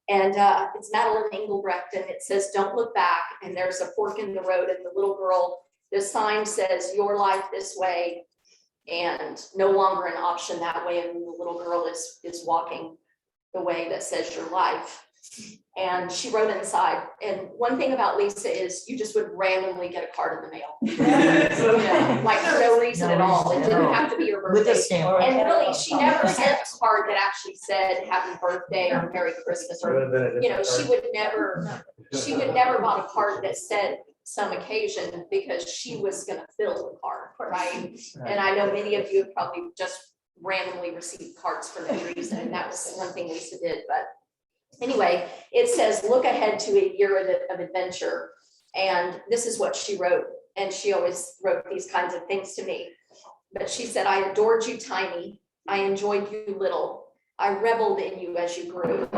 And it's Madeline Engelbrecht, and it says, "Don't look back." And there's a fork in the road, and the little girl, the sign says, "Your life this way," and no longer an option that way. And the little girl is walking the way that says your life. And she wrote inside, and one thing about Lisa is you just would randomly get a card in the mail. You know, like for no reason at all. It didn't have to be your With a birthday. stamp. And really, she never sent a card that actually said happy birthday or Merry Christmas, or, you know, she would never bought a card that said some occasion because she was gonna fill the card, right? And I know many of you have probably just randomly received cards for no reason, and that was one thing Lisa did. But anyway, it says, "Look ahead to a year of adventure." And this is what she wrote. And she always wrote these kinds of things to me. But she said, "I adored you tiny. I enjoyed you little. I reveled in you as you grew.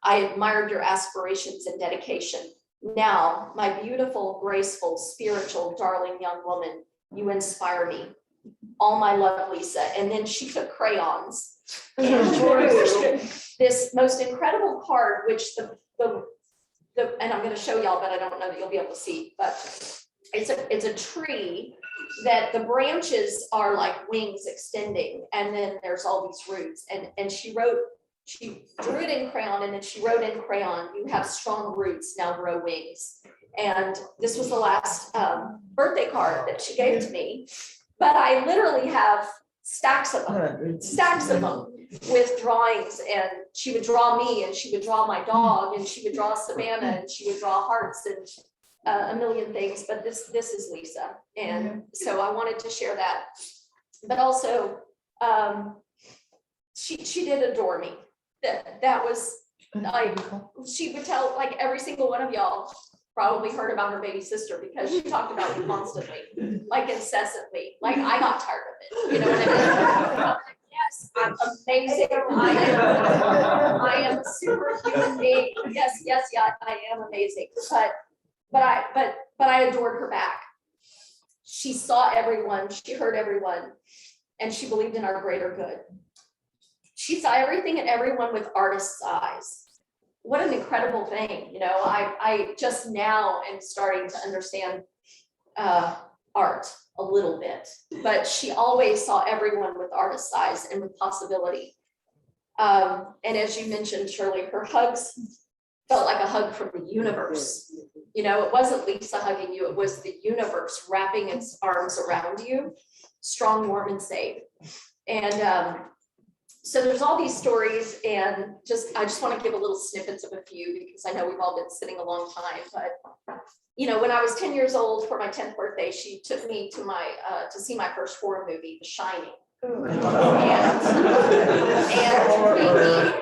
I admired your aspirations and dedication. Now, my beautiful, graceful, spiritual, darling young woman, you inspire me. All my love, Lisa." And then she took crayons and drew this most incredible card, which and I'm gonna show y'all, but I don't know that you'll be able to see, but it's a tree that the branches are like wings extending, and then there's all these roots, and she drew it in crayon, and then she wrote in crayon, "You have strong roots, now grow wings." And this was the last birthday card that she gave to me, but I literally have stacks of them with drawings, and she would draw me, and she would draw my dog, and she would draw Savannah, and she would draw hearts and a million things, but this is Lisa. And so I wanted to share that. But also, she did adore me. That was like, she would tell, like, every single one of y'all probably heard about her baby sister, because she talked about me constantly, like incessantly. Like, I got tired of it, you know what I mean? Yes, I'm amazing. I am a superhuman being. Yes, I am amazing. But I adored her back. She saw everyone, she heard everyone, and she believed in our greater good. She saw everything and everyone with artist's eyes. What an incredible thing, you know. I just now am starting to understand art a little bit, but she always saw everyone with artist's eyes and with possibility. And as you mentioned, Shirley, her hugs felt like a hug from the universe. You know, it wasn't Lisa hugging you, it was the universe wrapping its arms around you, strong, warm, and safe. And so there's all these stories, and I just want to give a little snippets of a few, because I know we've all been sitting a long time. But you know, when I was 10 years old for my 10th birthday, she took me to to see my first horror movie, The Shining. And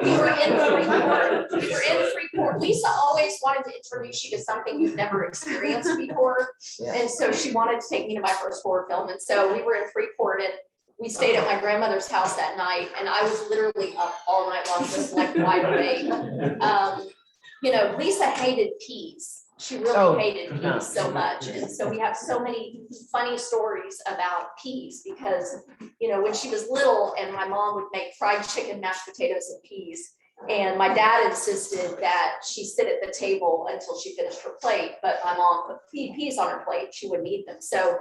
we were in Freeport. Lisa always wanted to introduce you to something you've never experienced before. And so she wanted to take me to my first horror film. And so we were in Freeport, and we stayed at my grandmother's house that night, and I was literally up all night long, just like wide awake. You know, Lisa hated peas. She really hated peas so much. And so we have so many funny stories about peas, because, you know, when she was little and my mom would make fried chicken, mashed potatoes, and peas, and my dad insisted that she sit at the table until she finished her plate, but my mom put peas on her plate, she wouldn't eat them. So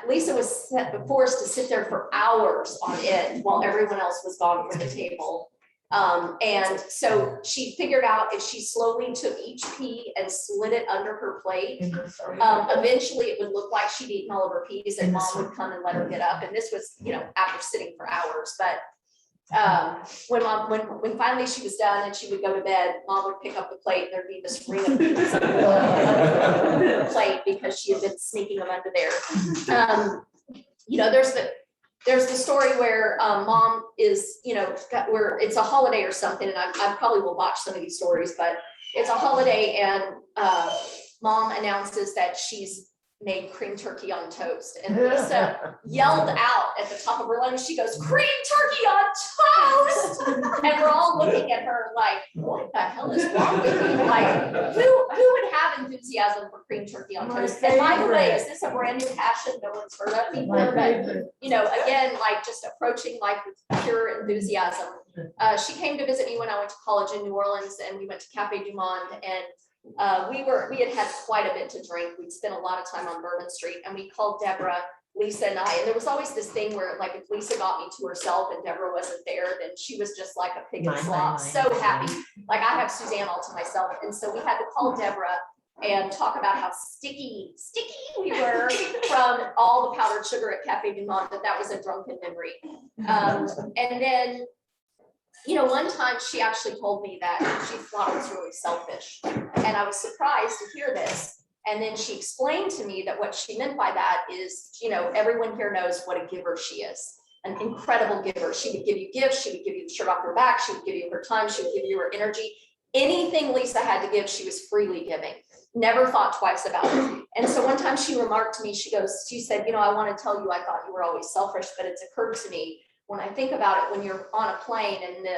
Lisa was forced to sit there for hours on end while everyone else was gone from the table. And so she figured out if she slowly took each pea and slid it under her plate, eventually it would look like she'd eaten all of her peas, and mom would come and let her get up. And this was, you know, after sitting for hours. But when finally she was done and she would go to bed, mom would pick up the plate, and there'd be this ring of peas under the plate, because she had been sneaking them under there. You know, there's the story where mom is, you know, where it's a holiday or something, and I probably will watch some of these stories, but it's a holiday, and mom announces that she's made cream turkey on toast, and Lisa yelled out at the top of her lungs, she goes, "Cream turkey on toast!" And we're all looking at her like, what the hell is wrong with you? Like, who would have enthusiasm for cream turkey on toast? And by the way, is this a brand new passion no one's heard of before? But, you know, again, like, just approaching life with pure enthusiasm. She came to visit me when I went to college in New Orleans, and we went to Cafe Du Monde, and we had quite a bit to drink. We'd spent a lot of time on Bourbon Street, and we called Deborah, Lisa, and I. And there was always this thing where, like, if Lisa got me to herself and Deborah wasn't there, then she was just like a pig in slop, so happy. Like, I have Suzanne all to myself. And so we had to call Deborah and talk about how sticky we were from all the powdered sugar at Cafe Du Monde, that was a drunken memory. And then, you know, one time she actually told me that she thought I was really selfish, and I was surprised to hear this. And then she explained to me that what she meant by that is, you know, everyone here knows what a giver she is, an incredible giver. She would give you gifts, she would give you the shirt off her back, she would give you her time, she would give you her energy. Anything Lisa had to give, she was freely giving, never thought twice about it. And so one time she remarked to me, she said, you know, I want to tell you, I thought you were always selfish, but it's occurred to me when I think about it, when you're on a plane and the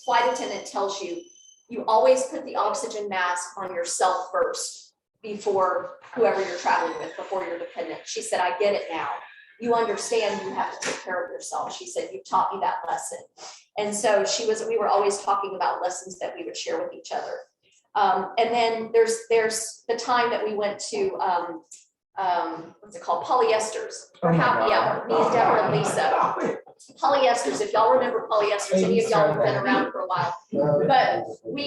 flight attendant tells you, you always put the oxygen mask on yourself first before whoever you're traveling with, before your dependent. She said, I get it now. you understand you have to take care of yourself. She said, you taught me that lesson. And so we were always talking about lessons that we would share with each other. And then there's the time that we went to, what's it called? Polyesters for happy hour, me and Deborah and Lisa. Polyesters, if y'all remember polyesters, any of y'all have been around for a while. But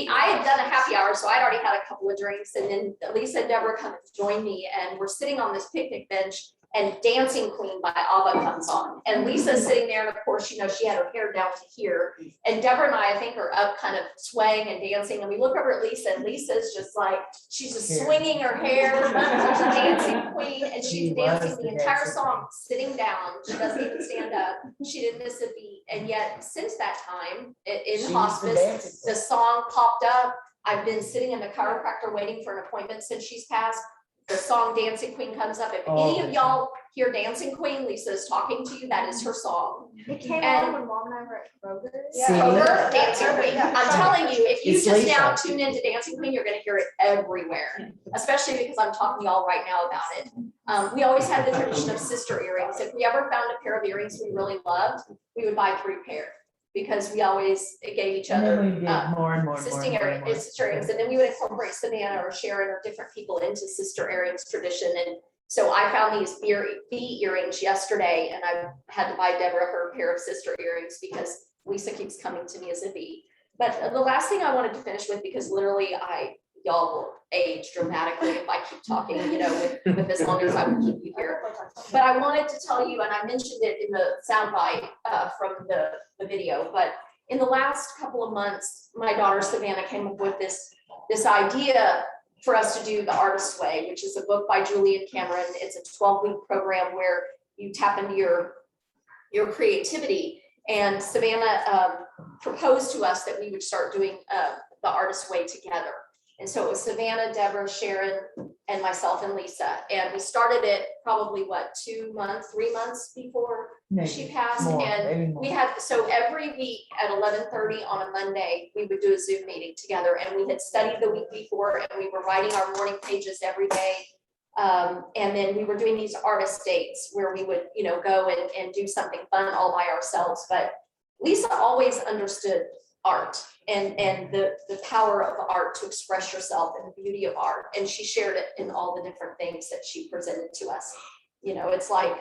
I had done a happy hour, so I'd already had a couple of drinks, and then Lisa and Deborah come and join me, and we're sitting on this picnic bench, and Dancing Queen by ABBA comes on. And Lisa's sitting there, and of course, she had her hair down to here. And Deborah and I think, are up kind of swaying and dancing. And we look over at Lisa, and Lisa's just like, she's just swinging her hair. She's a dancing queen, and she's dancing the entire song, sitting down. She doesn't even stand up. She didn't miss a beat. And yet, since that time, in hospice, the song popped up. I've been sitting in the chiropractor waiting for an appointment since she's passed. The song Dancing Queen comes up. If any of y'all hear Dancing Queen, Lisa is talking to you, that is her song. It came And- on when Mom and I were at Kroger. Kroger, Dancing Queen. I'm telling you, if you It's just Lisa. now tune into Dancing Queen, you're gonna hear it everywhere, especially because I'm talking to y'all right now about it. We always had the tradition of sister earrings. If we ever found a pair of earrings we really loved, we would buy 3 pair, because we always gave each And other then we get more and more and more. sister and more and earrings, more. sister earrings, and then we would incorporate Savannah or Sharon or different people into sister earrings tradition. And so I found these bee earrings yesterday, and I had to buy Deborah her pair of sister earrings because Lisa keeps coming to me as a bee. But the last thing I wanted to finish with, because literally y'all will age dramatically if I keep talking, with as long as I would keep you here. But I wanted to tell you, and I mentioned it in the soundbite from the video, but in the last couple of months, my daughter Savannah came up with this idea for us to do the Artist's Way, which is a book by Julian Cameron. It's a 12-week program where you tap into your creativity. And Savannah proposed to us that we would start doing the Artist's Way together. And so it was Savannah, Deborah, Sharon, and myself and Lisa. And we started it probably 3 months before she passed. And we had, so every week at 11:30 on a Monday, we would do a Zoom meeting together. And we had studied the week before, and we were writing our morning pages every day. And then we were doing these artist dates where we would, go and do something fun all by ourselves. But Lisa always understood art and the power of art to express yourself and the beauty of art. And she shared it in all the different things that she presented to us. It's like,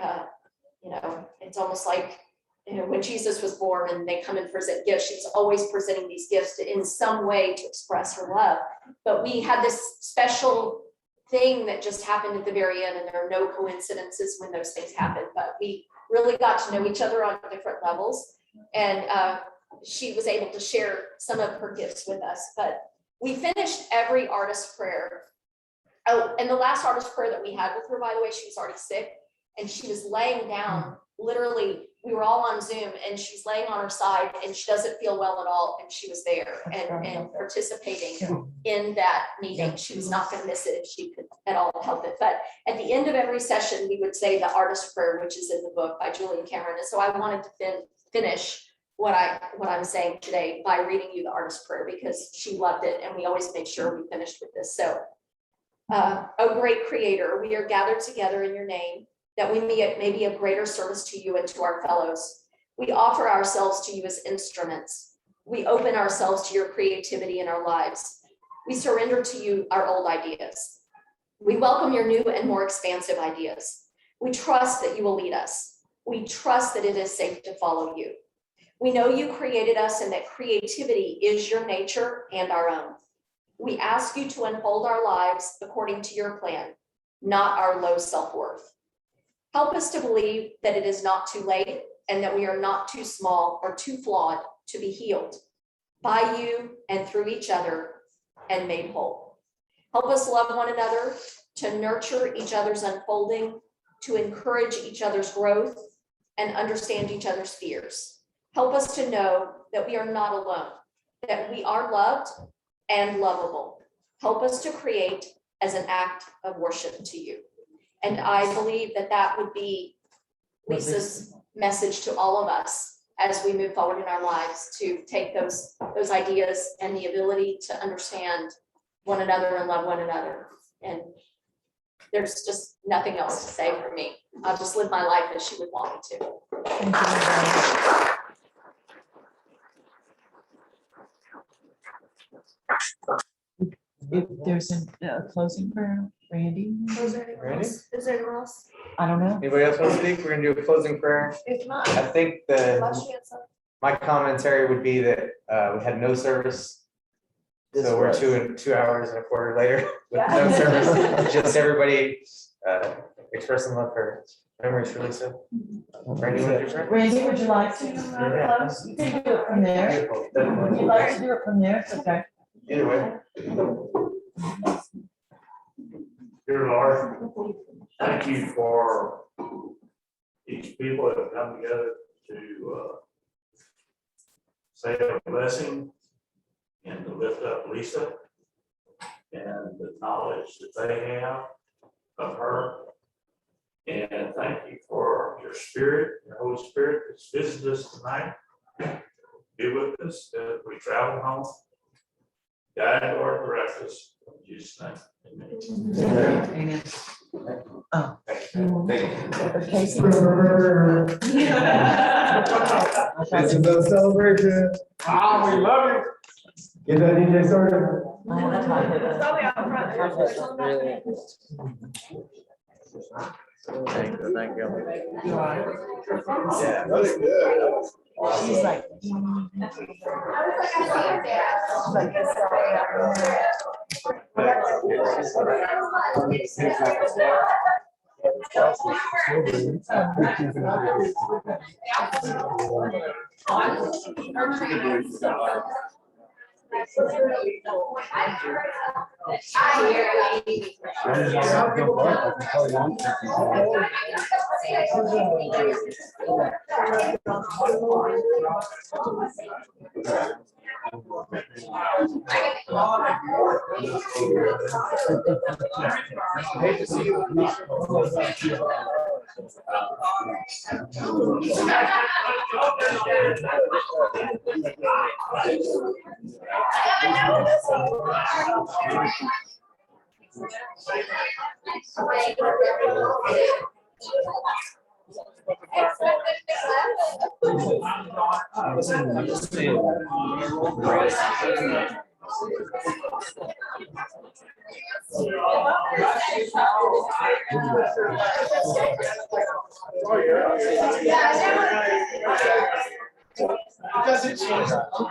it's almost like, when Jesus was born and they come and present gifts, she's always presenting these gifts in some way to express her love. But we had this special thing that just happened at the very end, and there are no coincidences when those things happen, but we really got to know each other on different levels. And she was able to share some of her gifts with us. But we finished every artist prayer. Oh, and the last artist prayer that we had with her, by the way, she was already sick, and she was laying down, literally, we were all on Zoom, and she's laying on her side, and she doesn't feel well at all, and she was there and participating in that meeting. She was not gonna miss it if she could at all help it. But at the end of every session, we would say the artist prayer, which is in the book by Julian Cameron. And so I wanted to finish what I'm saying today by reading you the artist prayer, because she loved it, and we always made sure we finished with this. So, oh great Creator, we are gathered together in your name, that we may be of greater service to you and to our fellows. We offer ourselves to you as instruments. We open ourselves to your creativity in our lives. We surrender to you our old ideas. We welcome your new and more expansive ideas. We trust that you will lead us. We trust that it is safe to follow you. We know you created us and that creativity is your nature and our own. We ask you to unfold our lives according to your plan, not our low self-worth. Help us to believe that it is not too late and that we are not too small or too flawed to be healed by you and through each other and made whole. Help us love one another, to nurture each other's unfolding, to encourage each other's growth and understand each other's fears. Help us to know that we are not alone, that we are loved and lovable. Help us to create as an act of worship to you. And I believe that that would be Lisa's message to all of us as we move forward in our lives, to take those ideas and the ability to understand one another and love one another. And there's just nothing else to say for me. I'll just live my life as she would want me to. Thank you, Randy. If there's a closing prayer, Randy? Is there anyone Randy? else? Is there anyone else? I don't know. Anybody else want to speak? We're gonna do a closing prayer. If not, I think unless she has something. my commentary would be that we had no service. So we're 2 hours and a quarter later with no service, just everybody expressing love for memories for Lisa. Randy, you want to do it? Randy, would you like to close? You can do it from there. Would you like to do it from there? It's okay. Either way. Dear Lord, thank you for each people that have come together to say a blessing and to lift up Lisa and the knowledge that they have of her. And thank you for your spirit, your Holy Spirit that's visited us tonight. Be with us as we travel home. Guide or direct us in Jesus' name. Amen. Amen. Oh. This is a celebration. Ah, we love you. Get that DJ started. Thank you, thank you. Yeah, really good. She's like. Hate to see you.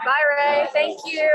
Bye, Ray. Thank you.